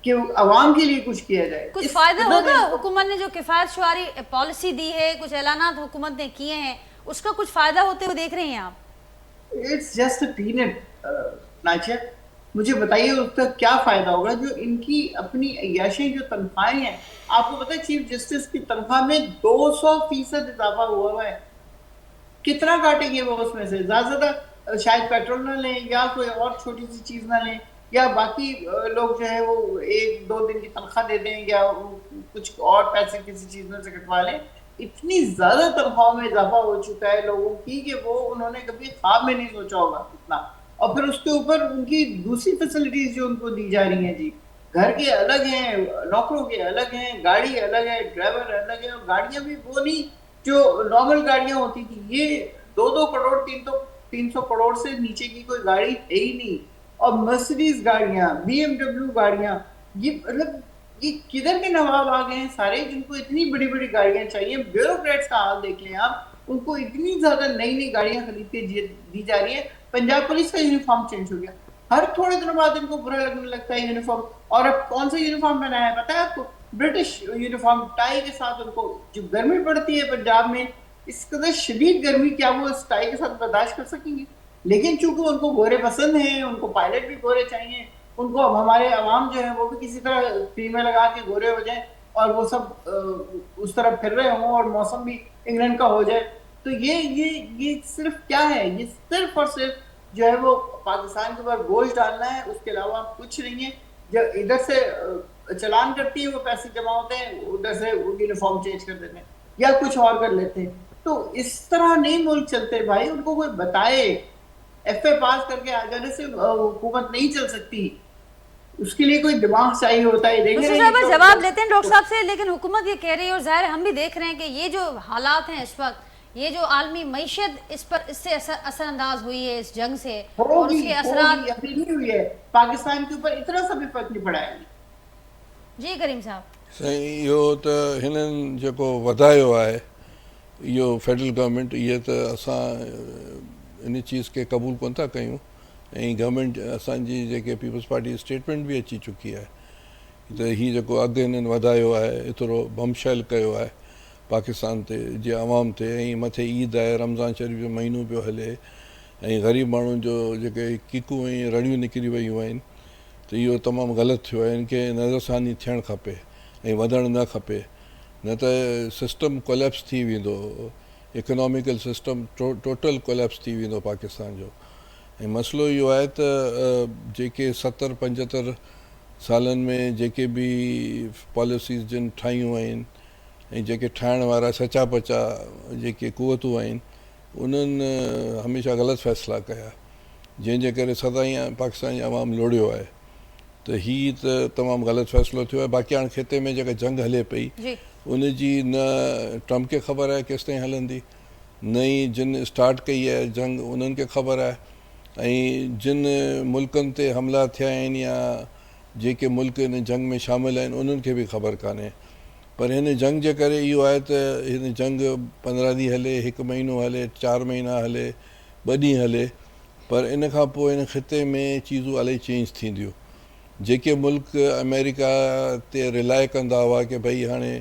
[SPEAKER 4] کہ عوام کے لیے کچھ کیا جائے.
[SPEAKER 1] کچھ فائدہ ہوگا حکومت نے جو کفایت شعاری پالیسی دی ہے, کچھ اعلانات حکومت نے کیے ہیں, اس کا کچھ فائدہ ہوتے ہوئے دیکھ رہے ہیں آپ؟
[SPEAKER 4] اٹس جسٹ اے پینٹ ناچیا. مجھے بتائیے اس کا کیا فائدہ ہوگا جو ان کی اپنی عیاشی جو تنخواہیں ہیں. آپ کو پتہ ہے چیف جسٹس کی تنخواہ میں 200% اضافہ ہوا ہے. کتنا کاٹیں گے وہ اس میں سے؟ زیادہ زیادہ شاید پیٹرول نہ لیں یا کوئی اور چھوٹی سی چیز نہ لیں, یا باقی لوگ جو ہے وہ 1-2 دن کی تنخواہ دے دیں یا کچھ اور پیسے کسی چیز میں سے کٹوا لیں. اتنی زیادہ تنخواہوں میں اضافہ ہو چکا ہے لوگوں کی کہ وہ انہوں نے کبھی خواب میں نہیں سوچا ہوگا اتنا. اور پھر اس کے اوپر ان کی دوسری فیسلٹیز جو ان کو دی جا رہی ہیں, جی گھر کے الگ ہیں, نوکروں کے الگ ہیں, گاڑی الگ ہے, ڈرائیور الگ ہے, اور گاڑیاں بھی وہ نہیں جو نارمل گاڑیاں ہوتی تھی. یہ 2-2 کروڑ 300 کروڑ سے نیچے کی کوئی گاڑی ہے ہی نہیں. اور مرسیڈیز گاڑیاں, BMW گاڑیاں, یہ مطلب یہ کدھر کے نواب آ گئے ہیں سارے جن کو اتنی بڑی بڑی گاڑیاں چاہیے. بیوروکریٹس کا حال دیکھ لیں آپ, ان کو اتنی زیادہ نئی نئی گاڑیاں خرید کے دی جا رہی ہیں. پنجاب پولیس کا یونیفارم چینج ہو گیا, ہر تھوڑے دنوں بعد ان کو برا لگنے لگتا ہے یونیفارم. اور اب کون سا یونیفارم پہنا ہے پتہ ہے آپ کو؟ برٹش یونیفارم, ٹائی کے ساتھ. ان کو جو گرمی پڑتی ہے پنجاب میں, اس قدر شدید گرمی, کیا وہ اس ٹائی کے ساتھ برداشت کر سکیں گے؟ لیکن چونکہ ان کو گورے پسند ہیں, ان کو پائلٹ بھی گورے چاہیے, ان کو اب ہمارے عوام جو ہیں وہ بھی کسی طرح کریمیں لگا کے گورے ہو جائیں اور وہ سب اس طرح پھر رہے ہوں اور موسم بھی انگلینڈ کا ہو جائے. تو یہ صرف کیا ہے؟ یہ صرف اور صرف جو ہے وہ پاکستان کے اوپر بوجھ ڈالنا ہے, اس کے علاوہ کچھ نہیں ہے. جب ادھر سے چلان کرتی ہے وہ پیسے جمع ہوتے ہیں, ادھر سے یونیفارم چینج کر دیتے ہیں یا کچھ اور کر لیتے ہیں. تو اس طرح نہیں ملک چلتے بھائی. ان کو کوئی بتائے, ایف اے پاس کر کے آ جانے سے حکومت نہیں چل سکتی, اس کے لیے کوئی دماغ چاہیے ہوتا ہے.
[SPEAKER 1] جواب لیتے ہیں ڈاکٹر صاحب سے, لیکن حکومت یہ کہہ رہی ہے اور ظاہر ہم بھی دیکھ رہے ہیں کہ یہ جو حالات ہیں اس وقت, یہ جو عالمی معیشت اس سے اثر انداز ہوئی ہے اس جنگ سے, اور اس کے اثرات
[SPEAKER 4] ہوئی ہے پاکستان کے اوپر اتنا سا بھی فرق نہیں پڑا ہے.
[SPEAKER 1] جی کریم صاحب.
[SPEAKER 2] سائیں इहो त हिननि जेको वधायो आहे इहो फेडरल गवर्नमेंट, इहे त असां इन चीज़ खे क़बूल कोन था कयूं. ऐं गवर्नमेंट असांजी जेके पीपल्स पार्टी स्टेटमेंट बि अची चुकी आहे त हीउ जेको अघु हिननि वधायो आहे, एतिरो बमशैल कयो आहे पाकिस्तान ते, जे अवाम ते, ऐं मथे ईद आहे, रमज़ान शरीफ़ जो महीनो पियो हले, ऐं ग़रीब माण्हुनि जो जेके कीकूं ऐं रड़ियूं निकिरी वियूं आहिनि, त इहो तमामु ग़लति थियो आहे. इनखे नज़रसानी थियणु खपे ऐं वधणु न खपे, न त सिस्टम कोलैप्स थी वेंदो, इकोनॉमिकल सिस्टम टोटल कोलैप्स थी वेंदो पाकिस्तान जो. ऐं मसइलो इहो आहे त जेके 70-75 सालनि में जेके बि पॉलिसीज़ जिन ठाहियूं आहिनि ऐं जेके ठाहिण वारा सचा पचा जेके कुवतूं आहिनि, उन्हनि हमेशह ग़लति फ़ैसिला कया, जंहिंजे करे सदाईं पाकिस्तान जी आवाम लोड़ियो आहे. त हीअ त तमामु ग़लति फ़ैसिलो थियो आहे. बाक़ी हाणे खेते में जेका जंग हले पई, उनजी न ट्रम्प खे ख़बर आहे केसिताईं हलंदी, न ई जिन स्टार्ट कई आहे जंग उन्हनि खे ख़बर आहे. ऐं जिन मुल्कनि ते हमला थिया आहिनि या जेके मुल्क इन जंग में शामिल आहिनि उन्हनि खे बि ख़बर कान्हे। पर हिन जंग जे करे इहो आहे त हिन जंग 15 ॾींहं हले, 1 महीनो हले, 4 महीना हले, 2 ॾींहं हले, पर इन खां पोइ हिन ख़िते में चीज़ूं इलाही चेंज थींदियूं। जेके मुल्क अमेरिका ते रिलाए कंदा हुआ की भई हाणे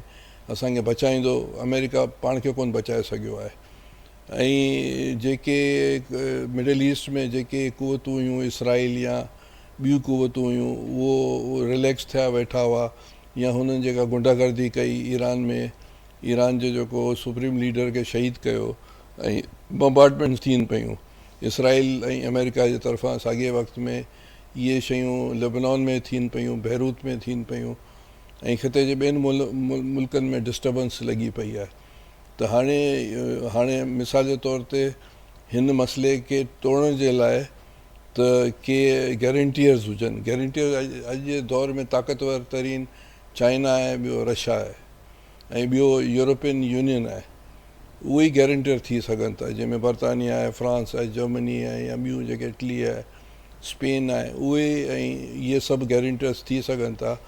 [SPEAKER 2] असांखे बचाईंदो, अमेरिका पाण खे कोन बचाए सघियो आहे। ऐं जेके मिडल ईस्ट में जेके कुवतूं हुयूं, इसराइल या ॿियूं कुवतूं हुयूं, उहो रिलैक्स थिया वेठा हुआ, या हुननि जेका गुंडागर्दी कई ईरान में, ईरान जो जेको सुप्रीम लीडर खे शहीद कयो ऐं बम्बार्डमेंट थियनि पियूं इसराइल ऐं अमेरिका जे तरफ़ां। साॻिए वक़्त में इहे शयूं लेबनान में थियनि पियूं, बैरूत में थियनि पियूं, ऐं ख़िते जे ॿियनि मुल्कनि में डिस्टर्बेंस लॻी पई आहे। त हाणे मिसाल जे तौर ते हिन मसइले खे तोड़ण जे लाइ त के गारंटियर्स हुजनि। गारंटियर अॼु जे दौर में ताक़तवर तरीन चाइना आहे, ॿियो रशिया आहे, ऐं ॿियो यूरोपियन यूनियन आहे। उहे ई गारंटियर थी सघनि था, जंहिंमें बर्तानिया आहे, फ्रांस आहे, जर्मनी आहे, या ॿियूं जेके इटली आहे, स्पेन आहे, उहे ऐं इहे सभु गारंटियर्स थी सघनि था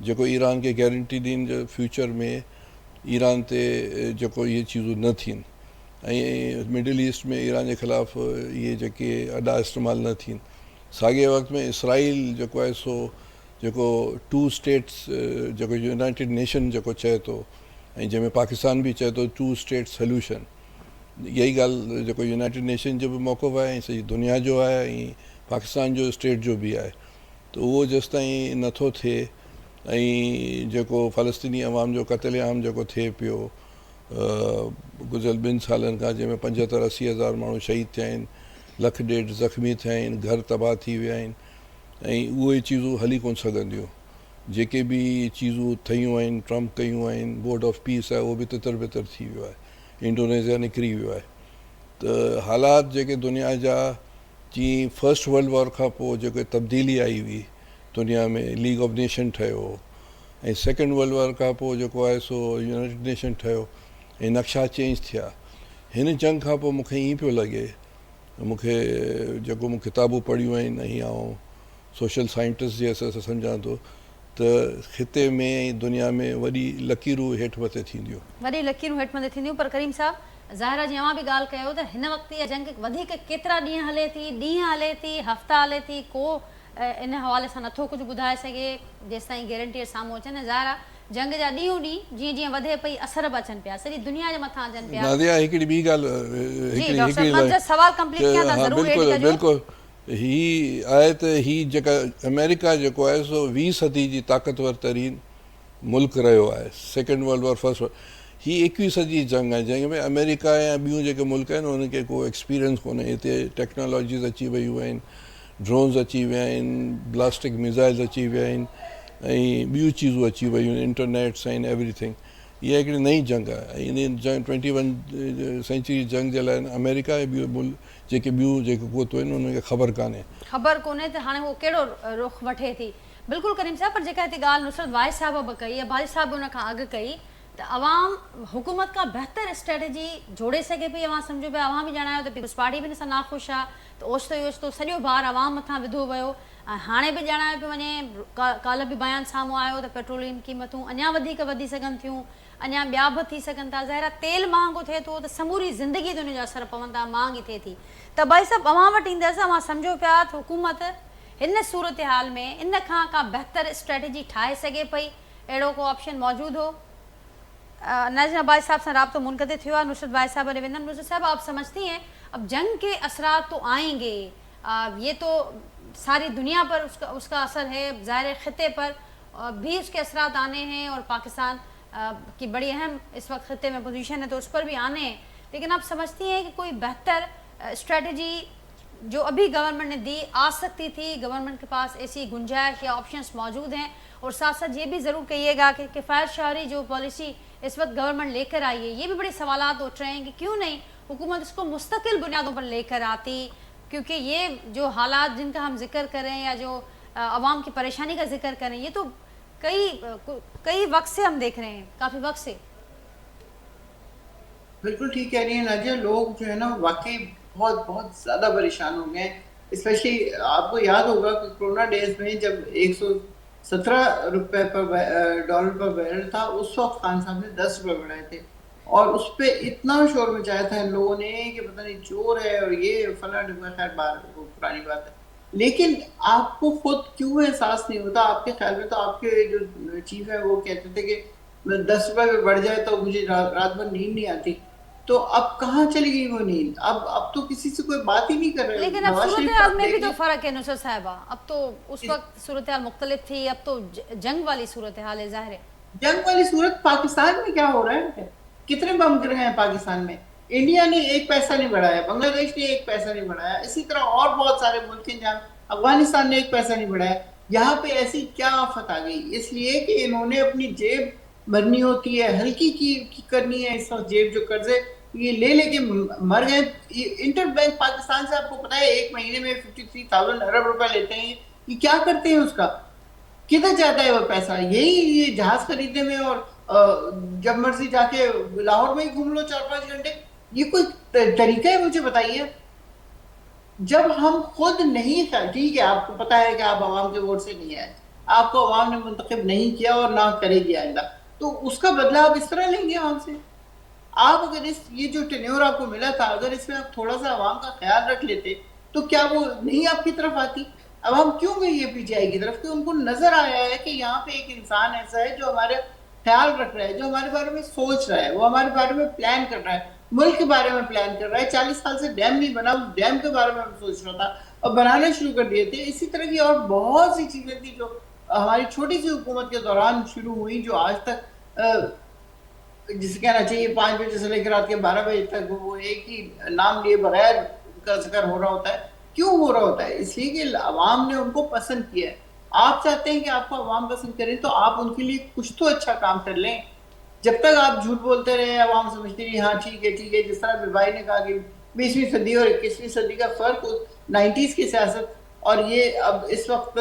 [SPEAKER 2] जेको ईरान खे गारंटी ॾियनि जो फ्यूचर में ईरान ते जेको इहे चीज़ूं न थियनि, ऐं मिडल ईस्ट में ईरान जे ख़िलाफ़ु इहे जेके अॾा इस्तेमालु न थियनि। साॻिए वक़्त में इसराइल जेको आहे सो जेको 2 स्टेट्स जेको यूनाइटेड नेशन जेको चए थो, ऐं जंहिंमें पाकिस्तान बि चए थो 2 स्टेट सॉल्यूशन, इहा ई ॻाल्हि जेको यूनाइटेड नेशन जो बि मौक़िफ़ आहे ऐं सॼी दुनिया जो आहे ऐं पाकिस्तान जो स्टेट जो बि आहे। त उहो जेसि ताईं नथो थिए, ऐं जेको फ़लस्तीनी अवाम जो क़त्लेआम जेको थिए पियो गुज़िरियल 2 सालनि खां, जंहिंमें 75-80 हज़ार माण्हू शहीद थिया आहिनि, 1.5 लख ज़ख़्मी थिया आहिनि, घर तबाह थी विया आहिनि, ऐं उहे चीज़ूं हली कोन सघंदियूं। जेके बि चीज़ूं ठहियूं आहिनि, ट्रम्प कयूं आहिनि, बोर्ड ऑफ पीस आहे, उहो बि तितर बितर थी वियो आहे, इंडोनेशिया निकिरी वियो आहे। त हालात जेके दुनिया जा, जीअं फर्स्ट वर्ल्ड वॉर खां पोइ जेके तब्दीली आई हुई दुनिया में, लीग ऑफ नेशन ठहियो, ऐं सेकेंड वर्ल्ड वॉर खां पोइ जेको आहे सो यूनाइटेड नेशन ठहियो, ऐं नक्शा चेंज थिया। हिन जंग खां पोइ मूंखे ईअं पियो लॻे, मूंखे जेको मूं किताबूं पढ़ियूं आहिनि ऐं आउं सोशल साइंटिस्ट जे हिसाब सां सम्झां थो, त ख़िते में ऐं दुनिया में वॾी लकीरूं हेठि मथे थींदियूं।
[SPEAKER 1] वॾी लकीरूं हेठि मथे थींदियूं। पर करीम साहब, ज़ाहिरा जी अवां बि ॻाल्हि कयो त हिन वक़्तु इहा जंग वधीक केतिरा ॾींहं हले थी, ॾींहं हले थी, हफ़्ता हले थी, को इन हवाले सां नथो कुझु ॿुधाए सघे जेसि ताईं गारंटीअ साम्हूं अचनि। ज़ाहिरा जंग जा ॾींहों ॾींहुं जीअं जीअं वधे पई, असर बि अचनि पिया, सॼी दुनिया जे मथां अचनि पिया।
[SPEAKER 2] नादिया, हिकिड़ी ॿी ॻाल्हि,
[SPEAKER 1] सवाल कंप्लीट कयां था, ज़रूरु एड कजो।
[SPEAKER 2] बिल्कुलु ही आहे त ही जेका अमेरिका जेको आहे सो 20 सदी जी ताक़तवर तरीन मुल्क रहियो आहे। Second world war, first war, ही 21 सदी जी जंग आहे, जंहिंमें अमेरिका या ॿियूं जेके मुल्क आहिनि उनखे को एक्सपीरियंस कोन्हे। हिते टेक्नोलॉजीज़ अची वियूं आहिनि, ड्रोन्स अची विया आहिनि, ब्लास्टिक मिज़ाइल्स अची विया आहिनि, ऐं ॿियूं चीज़ूं अची वियूं आहिनि, इंटरनेट्स आहिनि, एवरीथिंग। इहा हिकिड़ी नई जंग आहे, ऐं इन जंग 21 सेंचुरी जंग जे लाइ अमेरिका ऐं ॿियूं मुल्क जेके ॿियूं जेके कुवतूं आहिनि उनखे ख़बर कोन्हे
[SPEAKER 1] त हाणे उहो कहिड़ो रुख वठे थी। बिल्कुलु करीम साहब, पर जेका हिते ॻाल्हि नुसरत वाइस साहिब बि कई, भाई साहब बि उन खां अॻु कई, त अवाम हुकूमत खां बहितर स्ट्रेटजी जोड़े सघे पई। अवां सम्झो पिया, अवां बि ॼाणायो त पीपल्स पार्टी बि हिन सां नाख़ुशि आहे, त ओचितो ई ओचितो सॼो भार अवाम मथां विधो वियो। ऐं हाणे बि ॼाणायो पियो वञे, काल्ह बि बयानु साम्हूं आयो त पेट्रोलियम क़ीमतूं अञा वधीक वधी सघनि थियूं, अञा ॿिया बि थी सघनि था। ज़ाहिर तेल महांगो थिए थो त समूरी ज़िंदगी ते उनजा असर पवनि था, महांगी थिए थी। त भाई साहब, अवां वटि ईंदसि, अवां सम्झो पिया त हुकूमत हिन सूरत हाल में इन खां का बहितर स्ट्रेटजी ठाहे सघे पई, अहिड़ो को ऑप्शन मौजूदु हो? नाज़िन अब्बासी साहब से राब्तो मुनक़ते थियो है, नुसरत भाई साहब ने विंदन। नुसरत साहब, आप समझती हैं अब जंग के असरात तो आएंगे, ये तो सारी दुनिया पर उसका असर है, ज़ाहिर ख़िते पर भी उसके असरात आने हैं, और पाकिस्तान की बड़ी अहम इस वक्त ख़िते में पोजीशन है तो उस पर भी आने हैं, लेकिन आप समझती हैं कि कोई बेहतर स्ट्रेटजी जो अभी गवर्नमेंट ने दी आ सकती थी? गवर्नमेंट के पास ऐसी गुंजाइश या ऑप्शंस मौजूद हैं? और साथ साथ ये भी ज़रूर कहिएगा कि किफ़ायत शहरी जो पॉलिसी इस वक्त गवर्नमेंट लेकर आई है, ये भी बड़े सवालात उठ रहे हैं कि क्यों नहीं हुकूमत इसको मुस्तकिल बुनियादों पर लेकर आती, क्योंकि ये जो हालात जिनका हम जिक्र करें या जो आवाम की परेशानी का जिक्र करें, ये तो कई वक्त से हम देख रहे हैं, काफ़ी वक्त से।
[SPEAKER 4] बिल्कुल ठीक कह रही हैं नाजिया, लोग जो है ना वाकई बहुत बहुत ज़्यादा परेशान हो गए। اسپیشلی آپ کو یاد ہوگا کہ کورونا ڈیز میں جب 117 روپے ڈالر پر بیرل تھا، اس وقت خان صاحب نے 10 روپے بڑھائے تھے، اور اس پہ اتنا شور مچایا تھا ان لوگوں نے کہ پتہ نہیں چور ہے اور یہ فلاں ڈبا، خیر وہ پرانی بات ہے. لیکن آپ کو خود کیوں احساس نہیں ہوتا؟ آپ کے خیال میں تو آپ کے جو چیف ہے وہ کہتے تھے کہ 10 روپے پہ بڑھ جائے تو مجھے رات بھر نیند نہیں آتی. تو اب کہاں چلی گئی وہ نیند؟ اب تو کسی سے کوئی بات ہی نہیں کر رہے.
[SPEAKER 1] لیکن اب صورتحال میں بھی تو فرق ہے نصرت صاحبہ، اب تو اس وقت صورتحال مختلف تھی، اب تو جنگ والی صورتحال ہے. ظاہر ہے
[SPEAKER 4] جنگ والی صورت پاکستان میں کیا ہو رہا ہے؟ کتنے بم گر گئے ہیں پاکستان میں؟ انڈیا نے 1 پیسہ نہیں بڑھایا، بنگلہ دیش نے 1 پیسہ نہیں بڑھایا، اسی طرح اور بہت سارے ملک ہیں جہاں افغانستان نے 1 پیسہ نہیں بڑھایا. یہاں پہ ایسی کیا آفت آ گئی؟ اس لیے کہ انہوں نے اپنی جیب بھرنی ہوتی ہے، ہلکی کی کرنی ہے. اس وقت جیب جو قرضے یہ لے کے مر گئے. انٹر بینک پاکستان سے آپ کو پتا ہے 1 مہینے میں 53,000 ارب روپے لیتے ہیں. یہ کیا کرتے ہیں؟ اس کا کدھر جاتا ہے وہ پیسہ؟ یہی یہ جہاز خریدنے میں، اور جب مرضی جا کے لاہور میں ہی گھوم لو 4-5 گھنٹے. یہ کوئی طریقہ ہے؟ مجھے بتائیے. جب ہم خود نہیں، ٹھیک ہے آپ کو پتا ہے کہ آپ عوام کے ووٹ سے نہیں آئے، آپ کو عوام نے منتخب نہیں کیا اور نہ کرے گی آئندہ، تو اس کا بدلہ آپ اس طرح لیں گے عوام سے؟ آپ اگر یہ جو ٹینیور آپ کو ملا تھا، اگر اس میں آپ تھوڑا سا عوام کا خیال رکھ لیتے تو کیا وہ نہیں آپ کی طرف آتی؟ اب ہم کیوں گئی ہے پی ٹی آئی کی طرف؟ کہ ان کو نظر آیا ہے کہ یہاں پہ ایک انسان ایسا ہے جو ہمارے خیال رکھ رہا ہے، جو ہمارے بارے میں سوچ رہا ہے، وہ ہمارے بارے میں پلان کر رہا ہے، ملک کے بارے میں پلان کر رہا ہے. 40 سال سے ڈیم نہیں بنا، اس ڈیم کے بارے میں ہم سوچ رہا تھا اور بنانے شروع کر دیے تھے. اسی طرح کی اور بہت سی چیزیں تھیں جو ہماری چھوٹی سی حکومت کے دوران شروع ہوئی، جو آج تک جسے کہنا چاہیے 5 بجے سے لے کر رات کے 12 بجے تک وہ ایک ہی نام لیے بغیر کا ذکر ہو رہا ہوتا ہے. کیوں ہو رہا ہوتا ہے؟ اس لیے کہ عوام نے ان کو پسند کیا ہے. آپ چاہتے ہیں کہ آپ کو عوام پسند کریں تو آپ ان کے لیے کچھ تو اچھا کام کر لیں. جب تک آپ جھوٹ بولتے رہے، عوام سمجھتی رہی ہاں ٹھیک ہے. جس طرح بھائی نے کہا کہ 20ویں صدی اور 21ویں صدی کا فرق 90s کی سیاست اور یہ اب اس وقت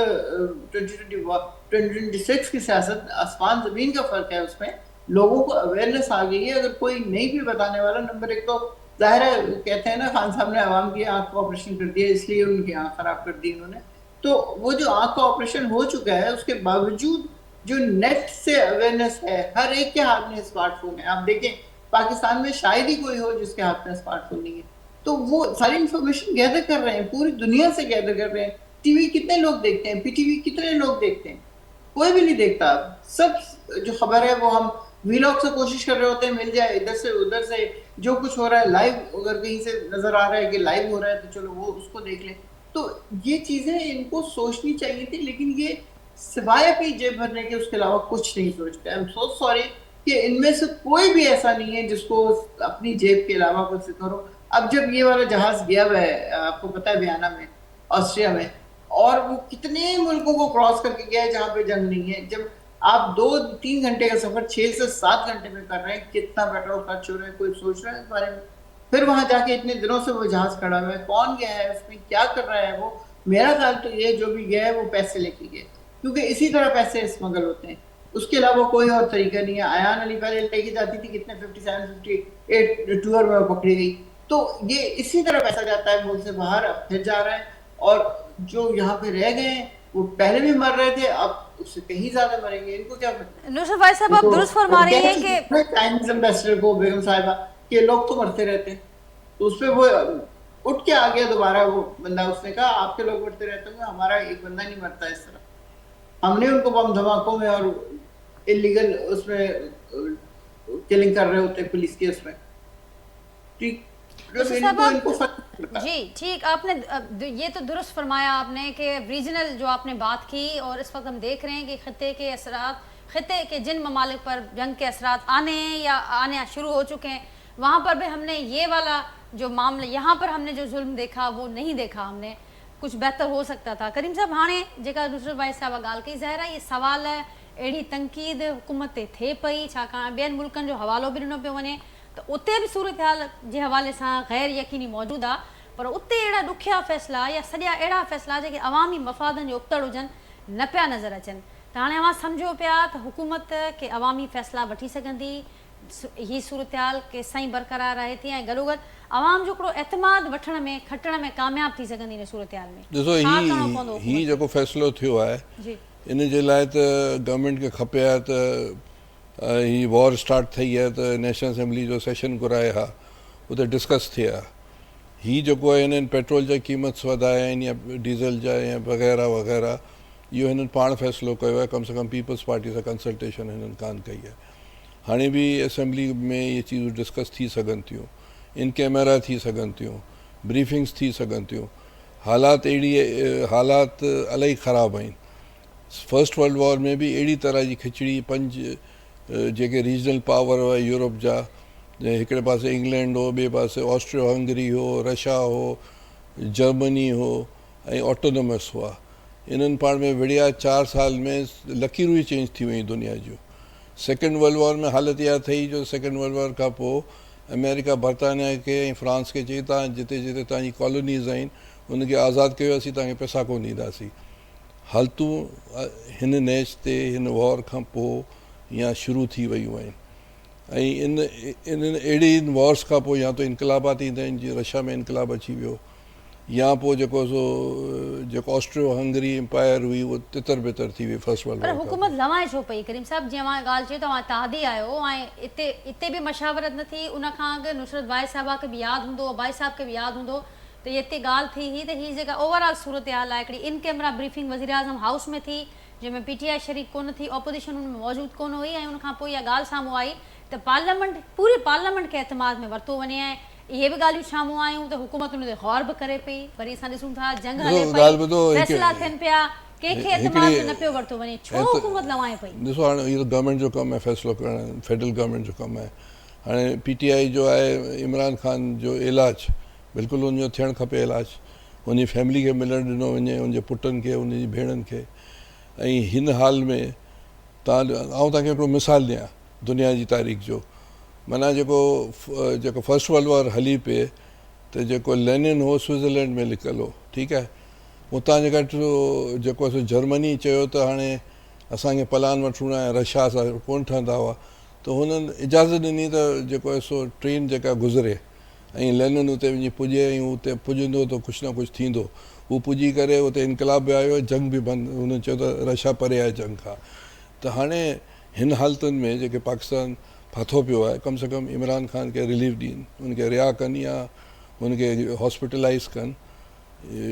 [SPEAKER 4] 2026 کی سیاست، آسمان زمین کا فرق ہے. اس میں لوگوں کو اویئرنیس آ گئی ہے. اگر کوئی نہیں بھی بتانے والا، نمبر 1 تو ظاہر ہے کہتے ہیں نا خان صاحب نے عوام کی آنکھ کا آپریشن کر دیا، اس لیے ان کی آنکھ خراب کر دی انہوں نے. تو وہ جو آنکھ کا آپریشن ہو چکا ہے، اس کے باوجود جو نیٹ سے اویئرنیس ہے، ہر ایک کے ہاتھ میں اسمارٹ فون ہے. آپ دیکھیں پاکستان میں شاید ہی کوئی ہو جس کے ہاتھ میں اسمارٹ فون نہیں ہے. تو وہ ساری انفارمیشن گیدر کر رہے ہیں، پوری دنیا سے گیدر کر رہے ہیں. ٹی وی کتنے لوگ دیکھتے ہیں؟ پی ٹی وی کتنے لوگ دیکھتے ہیں؟ کوئی بھی نہیں دیکھتا. سب جو خبر ہے وہ ہم ویلاگ سے کوشش کر رہے ہوتے ہیں مل جائے، ادھر سے ادھر سے جو کچھ ہو رہا ہے لائیو، اگر کہیں سے نظر آ رہا ہے کہ لائیو ہو رہا ہے تو چلو وہ اس کو دیکھ لیں. تو یہ چیزیں ان کو سوچنی چاہیے تھی، لیکن یہ سوائے اپنی جیب بھرنے کے اس کے علاوہ کچھ نہیں سوچتے. آئی ایم سو سوری کہ ان میں سے کوئی بھی ایسا نہیں ہے جس کو اپنی جیب کے علاوہ کچھ فکر ہو. اب جب یہ والا جہاز گیا ہوا ہے، آپ کو پتا ہے ویانا میں، آسٹریا میں، اور وہ کتنے ملکوں کو کراس کر کے گیا ہے جہاں پہ جنگ نہیں ہے. جب آپ 2-3 گھنٹے کا سفر 6 سے 7 گھنٹے میں کر رہے ہیں، کتنا پیٹرول خرچ ہو رہا ہے؟ کوئی سوچ رہا ہے اس بارے میں؟ پھر وہاں جا کے اتنے دنوں سے وہ جہاز کھڑا ہوا ہے، کون گیا ہے اس میں، کیا کر رہا ہے وہ؟ میرا خیال تو یہ جو بھی گیا ہے وہ پیسے لے کے گیا، کیونکہ اسی طرح پیسے اسمگل ہوتے ہیں. اس کے علاوہ کوئی اور طریقہ نہیں ہے. ایان علی پہلے لے کے جاتی تھی، کتنے 57-58 ٹور میں پکڑی گئی. تو یہ اسی طرح پیسہ جاتا ہے ملک سے باہر، اب پھر جا رہا ہے. اور جو یہاں پہ رہ گئے ہیں وہ پہلے بھی مر رہے تھے، اب اس سے کہیں زیادہ مریں گے. ان کو کیا پتہ؟
[SPEAKER 1] نصرت بھائی صاحب آپ درست فرما رہی ہیں کہ
[SPEAKER 4] چائنیز امبیسڈر کو، بیگم صاحبہ، کہ لوگ تو مرتے رہتے ہیں. تو اس پہ وہ اٹھ کے آ گیا دوبارہ وہ بندہ. اس نے کہا آپ کے لوگ مرتے رہتے ہیں، ہمارا ایک بندہ نہیں مرتا اس طرح. ہم نے ان کو بم دھماکوں میں اور انلیگل اس میں کلنگ کر رہے ہوتے پولیس کے اس میں. ٹھیک
[SPEAKER 1] جی ٹھیک، آپ نے یہ تو درست فرمایا آپ نے کہ ریجنل جو آپ نے بات کی، اور اس وقت ہم دیکھ رہے ہیں کہ خطے کے اثرات، خطے کے جن ممالک پر جنگ کے اثرات آنے شروع ہو چکے ہیں، وہاں پر بھی ہم نے یہ والا جو معاملہ، یہاں پر ہم نے جو ظلم دیکھا وہ نہیں دیکھا. ہم نے کچھ بہتر ہو سکتا تھا. کریم صاحب ہاणे जेका नusरत भाई साहब ॻाल्हि कई، ज़ाहिर आहे ये सवाल अहिड़ी तनक़ीद हुकूमत ते थिए पई, छाकाणि ॿियनि मुल्कनि जो हवालो बि ॾिनो पियो वञे त उते बि सूरत हाल जे हवाले सां ग़ैर यकीनी मौजूदु आहे. पर उते अहिड़ा ॾुखिया फ़ैसिला या सॼा अहिड़ा फ़ैसिला जेके अवामी मफ़ादनि जो उबतड़ हुजनि न पिया नज़र अचनि. त हाणे अवां सम्झो पिया त हुकूमत के अवामी फ़ैसिला वठी सघंदी, ही सूरत-हाल केसिताईं बरक़रार रहे थी ऐं गॾोगॾु आवाम जो हिकिड़ो एतमाद वठण में खटण में कामयाब थी सघंदी इन सूरत-हाल में?
[SPEAKER 2] ॾिसो
[SPEAKER 1] छा करिणो पवंदो
[SPEAKER 2] ही जेको फ़ैसिलो थियो आहे
[SPEAKER 1] जी
[SPEAKER 2] इन जे लाइ त गवर्नमेंट खे खपे आहे त ही वॉर स्टार्ट थी आहे त नेशनल असेंबली जो सेशन घुराए हा उते डिस्कस थिए हा। ही जेको आहे हिननि पेट्रोल जा क़ीमत वधाया आहिनि या डीज़ल जा या वग़ैरह वग़ैरह, इहो हिननि पाण फ़ैसिलो कयो आहे। कम से कम पीपल्स पार्टी सां कंसल्टेशन हिननि कान कई आहे। हाणे बि असेंबली में इहे चीज़ूं डिस्कस थी सघनि थियूं, इन कैमरा थी सघनि थियूं, ब्रीफिंग्स थी सघनि थियूं। हालात इलाही ख़राबु आहिनि। फर्स्ट वर्ल्ड वॉर में बि अहिड़ी तरह जी खिचड़ी 5 जेके रीजनल पावर हुआ यूरोप जा, हिकिड़े पासे इंग्लैंड हो, ॿिए पासे ऑस्ट्रियो हंगरी हो, रशिया हो, जर्मनी हो ऐं ऑटोनोमस हुआ। इन्हनि पाण में विड़िया 4 साल में लकीरूं ई चेंज थी वयूं दुनिया जूं। सेकेंड वर्ल्ड वॉर में हालत इहा थी जो सेकेंड वर्ल्ड वॉर खां पोइ अमेरिका बरतानिया खे ऐं फ्रांस खे चई तव्हां जिते जिते तव्हांजी कॉलोनीज़ आहिनि उनखे आज़ादु कयो, असीं तव्हांखे पैसा कोन ॾींदासीं। हालतूं हिन नेच ते हिन वॉर खां पोइ या शुरू थी वयूं आहिनि ऐं इन्हनि अहिड़ी वॉर्स खां पोइ या त इनकलाबात ईंदा आहिनि, जीअं रशिया में इनकलाब अची वियो, या पोइ जेको ऑस्ट्रियो हंगरी एम्पायर हुई उहो तितर बितर थी वई फर्स्ट वर्ल्ड
[SPEAKER 1] पर
[SPEAKER 2] वॉर।
[SPEAKER 1] हुकूमत लवाए छो पई करीम साहब? जीअं मां ॻाल्हि चई तव्हां तादी आहियो ऐं इते बि मशावरत न थी, उन खां अॻु नुसरत भाई साहिबा खे बि यादि हूंदो, भाई साहिब खे बि यादि हूंदो त हिते ॻाल्हि थी हुई त हीअ जेका ओवरऑल सूरत हाल आहे हिकिड़ी इन कैमरा ब्रीफिंग वज़ीर आज़म हाउस में थी, जंहिंमें PTI शरीक कोन थी, ऑपोजिशन हुन में मौजूदु कोन हुई ऐं उनखां पोइ इहा ॻाल्हि साम्हूं आई त पार्लियामेंट पूरी पार्लियामेंट खे एतमाद में वरितो वञे ऐं इहे बि ॻाल्हियूं साम्हूं आयूं त हुकूमत उन ते गौर बि करे पई। वरी असां ॾिसूं था जंग हले पई, फैसला थियनि पिया, कंहिंखे एतमाद में न पियो वरितो वञे, छो हुकूमत लवाए पई?
[SPEAKER 2] ॾिसो हाणे इहो त गवर्नमेंट जो कमु आहे फ़ैसिलो करणु, फेडरल गवर्नमेंट जो कमु आहे। हाणे PTI जो आहे इमरान ख़ान जो इलाजु बिल्कुलु उनजो थियणु खपे इलाजु, उनजी फैमिली खे मिलणु ॾिनो वञे, उनजे पुटनि खे, उनजी भेणनि खे। ऐं हिन हाल में तव्हांखे हिकिड़ो मिसाल ॾियां दुनिया जी तारीख़ जो, माना जेको फर्स्ट वर्ल्ड वॉर हली पिए त जेको लेनिन हो स्विट्ज़रलैंड में लिकियलु हो, ठीकु आहे। उतां जेको जर्मनी चयो त हाणे असांखे पलान वठिणो आहे, रशिया सां कोन ठहंदा हुआ, त हुननि इजाज़त ॾिनी त जेको आहे सो ट्रेन जेका गुज़रे ऐं लेनिन उते वञी पुॼे ऐं उते पुॼंदो त कुझु न कुझु थींदो। हू पुॼी करे उते इनकलाब बि आयो, जंग बि बंदि, हुननि चयो त रशिया परे आहे जंग खां। त हाणे हिन हालतुनि में जेके पाकिस्तान फाथो पियो आहे, कम से कम इमरान ख़ान खे रिलीफ ॾियनि, उनखे रिहा कनि या हुनखे हॉस्पिटलाइज़ कनि।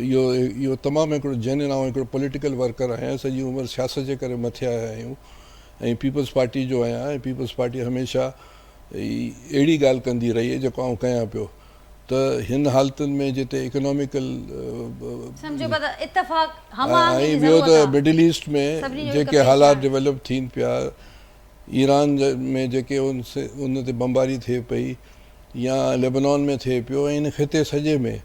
[SPEAKER 2] इहो तमामु हिकिड़ो जेन्युइन ऐं हिकिड़ो पॉलिटिकल वर्कर आहियां, सॼी उमिरि सियासत जे करे मथे आया आहियूं ऐं पीपल्स पार्टी जो आहियां ऐं पीपल्स पार्टी हमेशह अहिड़ी ॻाल्हि कंदी रही आहे जेको आउं कयां पियो। त हिन हालतुनि में जिते इकोनॉमिकल ऐं ॿियो त मिडिल ईस्ट में जेके हालात डेवलप थियनि पिया, ईरान में जेके उन ते बमबारी थिए पई या लेबनान में थिए पियो, ऐं इन ख़िते सॼे में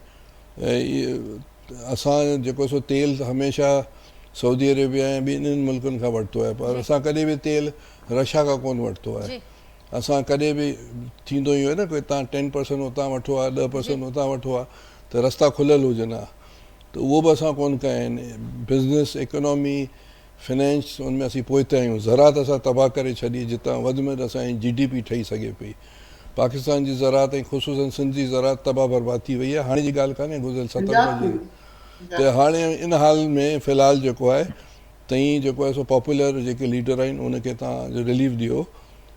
[SPEAKER 2] असां जेको सो तेल हमेशह सऊदी अरेबिया ऐं ॿिन्हिनि मुल्कनि खां वरितो आहे, पर असां कॾहिं बि तेल रशिया खां कोन वरितो आहे। असां कॾहिं बि थींदो ई आहे न की तव्हां 10% उतां वठो आहे, 10% उतां वठो आहे, त रस्ता खुलियल हुजनि हा, त उहो बि असां कोन कया आहिनि। बिज़नेस, इकोनॉमी, फाइनेंस, उनमें असीं पोइते आहियूं। ज़रात असां तबाह करे छॾी, जितां वधि में वधि असांजी GDP ठही सघे पई। पाकिस्तान जी ज़रात ऐं ख़ुशूसन सिंध जी ज़रात तबाह बर्बाद थी वई आहे। हाणे जी ॻाल्हि कान्हे, गुज़िरियल 70 जी। त हाणे इन हाल में फ़िलहालु जेको आहे तई जेको आहे सो पॉपुलर जेके लीडर आहिनि उनखे तव्हां रिलीफ ॾियो,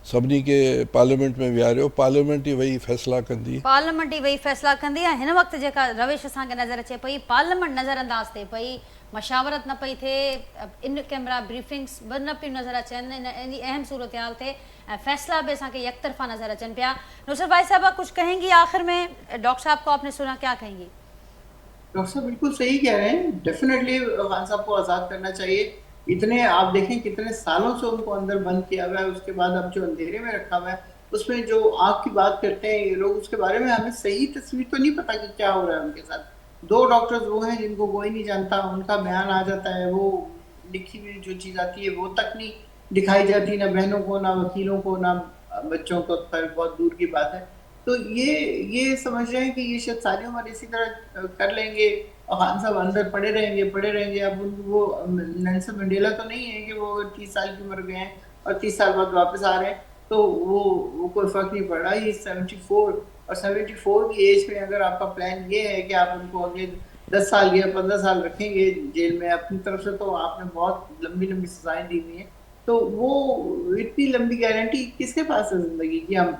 [SPEAKER 2] सभिनी खे पार्लियामेंट में विहारियो, पार्लियामेंट ई वेही फ़ैसिला कंदी,
[SPEAKER 1] पार्लियामेंट ई वेही फ़ैसिला कंदी। ऐं हिन वक़्तु जेका रविश असांखे नज़र अचे पई, पार्लियामेंट नज़रअंदाज़ थिए पई, मशावरत न पई थिए, इन कैमरा ब्रीफिंग्स बि न पियूं नज़र अचनि, इन अहम सूरत हाल थिए ऐं फ़ैसला भी असांखे यकतरफ़ा नज़र अचनि पिया। नुसरत भाई साहब कुछ कहेंगी आखिर में? डॉक्टर साहब को आपने सुना, क्या कहेंगी?
[SPEAKER 4] डॉक्टर साहब बिल्कुल सही कह रहे हैं, डेफिनेटली खान साहब को आज़ाद करना चाहिए। इतने आप देखें कितने सालों से उनको अंदर बंद किया हुआ है, उसके बाद अब जो अंधेरे में रखा हुआ है, उसमें जो आग की बात करते हैं ये लोग, उसके बारे में हमें सही तस्वीर तो नहीं पता कि क्या हो रहा है उनके साथ। 2 डॉक्टर्स वो हैं जिनको कोई नहीं जानता, उनका बयान आ जाता है, वो लिखी हुई जो चीज़ आती है वो तक नहीं दिखाई जाती, ना बहनों को, ना वकीलों को, ना बच्चों को, बहुत दूर की बात है। तो ये समझ रहे हैं कि ये शायद सारी उम्र इसी तरह कर लेंगे और खान साहब अंदर पड़े रहेंगे। अब वो नेल्सन मंडेला तो नहीं है कि वो 30 साल की उम्र गए हैं और 30 साल बाद वापस आ रहे हैं। تو وہ کوئی فرق نہیں پڑ رہا. یہ 74 اور 74 کی ایج میں اگر آپ کا پلان یہ ہے کہ آپ ان کو اگلے 10 سال یا 15 سال رکھیں گے جیل میں اپنی طرف سے, تو آپ نے بہت لمبی لمبی سزائیں دی ہوئی ہیں. تو وہ اتنی لمبی گارنٹی کس کے پاس ہے زندگی کی؟ ہم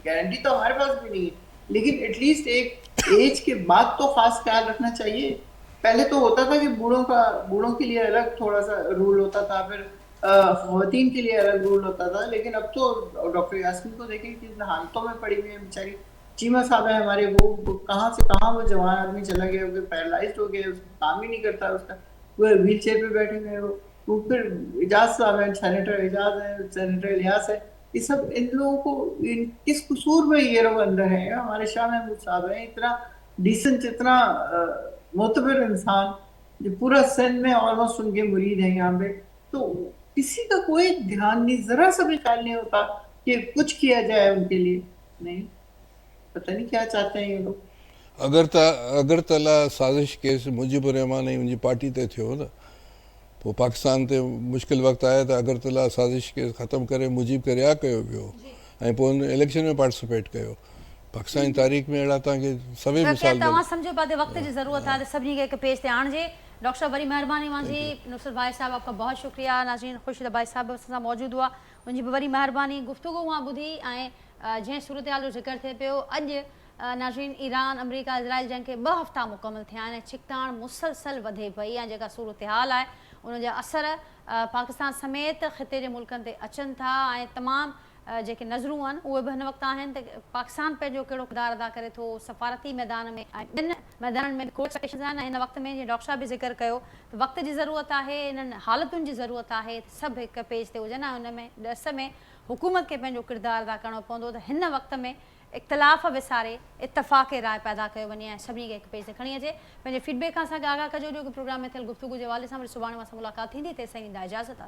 [SPEAKER 4] گارنٹی تو ہمارے پاس بھی نہیں ہے, لیکن ایٹ لیسٹ ایک ایج کے بعد تو خاص خیال رکھنا چاہیے. پہلے تو ہوتا تھا کہ بوڑھوں کے لیے الگ تھوڑا سا رول ہوتا تھا, پھر خواتین کے لیے الگ رول ہوتا تھا, لیکن اب تو ڈاکٹر یاسمین کو دیکھیں کہ حالتوں میں پڑی ہوئی ہیں بیچاری. چیمہ صاحب ہے ہمارے, وہ کہاں سے کہاں وہ جوان آدمی چلا گیا, پیرالائزڈ ہو گیا, کام ہی نہیں کرتا اس کا, وہ ویل چیئر پہ بیٹھے ہوئے. وہ پھر اعجاز صاحب ہیں, سینیٹر اعجاز ہیں, سینیٹر الیاس ہے. یہ سب ان لوگوں کو کس قصور میں یہ لوگ اندر ہیں؟ ہمارے شاہ محمود صاحب ہیں, اتنا ڈیسنٹ, اتنا معتبر انسان, جو پورا سندھ میں آلموسٹ ان کے مرید ہیں یہاں پہ. تو کسی کا کوئی دھیان نہیں, ذرا سا بھی خیال نہیں ہوتا کہ کچھ کیا جائے ان کے لیے. نہیں, پتہ نہیں کیا چاہتے ہیں یہ لوگ.
[SPEAKER 2] अगरतला साज़िश केस मुजीबुर रहमान ऐं उनजी पार्टी ते थियो न, पोइ पाकिस्तान ते मुश्किल वक़्तु आया त अगरतला साज़िश केस ख़तमु करे मुजीब खे रिहा कयो वियो ऐं पोइ हुन इलेक्शन में पार्टिसिपेट कयो. पाकिस्तानी तारीख़ में अहिड़ा तव्हांखे सभई मिसाल
[SPEAKER 1] तव्हां सम्झो पिया वक़्त जी ज़रूरत आहे त सभिनी खे हिकु पेज ते आणिजे. डॉक्टर साहब वरी महिरबानी मुंहिंजी, नुसरत भाई साहब आपका बहुत शुक्रिया. नाज़रीन, ख़ुशि भाई साहब सां मौजूदु हुआ, उनजी बि वरी महिरबानी. गुफ़्तगू उहा ॿुधी ऐं जंहिं सूरत हाल जो ज़िक्र थिए पियो अॼु नाज़रीन, ईरान, अमरीका, इज़राइल जंहिंखे 2 हफ़्ता मुकमल थिया आहिनि, छिकताण मुसलसल वधे पई ऐं जेका सूरत हाल आहे उनजा असर पाकिस्तान समेत ख़िते जे मुल्कनि ते अचनि था ऐं तमामु जेके नज़रूं आहिनि उहे बि हिन वक़्तु आहिनि त पाकिस्तान पंहिंजो कहिड़ो किरदारु अदा करे थो सफ़ारती मैदान में ऐं ॿिनि मैदाननि में कोई एक्सपेक्टेशंस आहिनि. हिन वक़्त में जीअं डॉक्टर साहब बि ज़िक्र कयो त वक़्त जी ज़रूरत आहे, इन्हनि हालतुनि जी ज़रूरत आहे, सभु हिकु पेज ते हुजनि ऐं हुन में ॾस में हुकूमत खे पंहिंजो किरदारु अदा करिणो पवंदो त हिन वक़्त में इख़्तिलाफ़ विसारे इतफ़ाक़ राय पैदा कयो वञे ऐं सभिनी खे हिकु पेज ते खणी अचे. पंहिंजे फीडबैक खां असांखे आगाह कजो. ॿियो प्रोग्राम में थियल गुफ़्तगू जे हवाले सां वरी सुभाणे असां मुलाक़ात थींदी. तेसिताईं ॾींदा इजाज़त.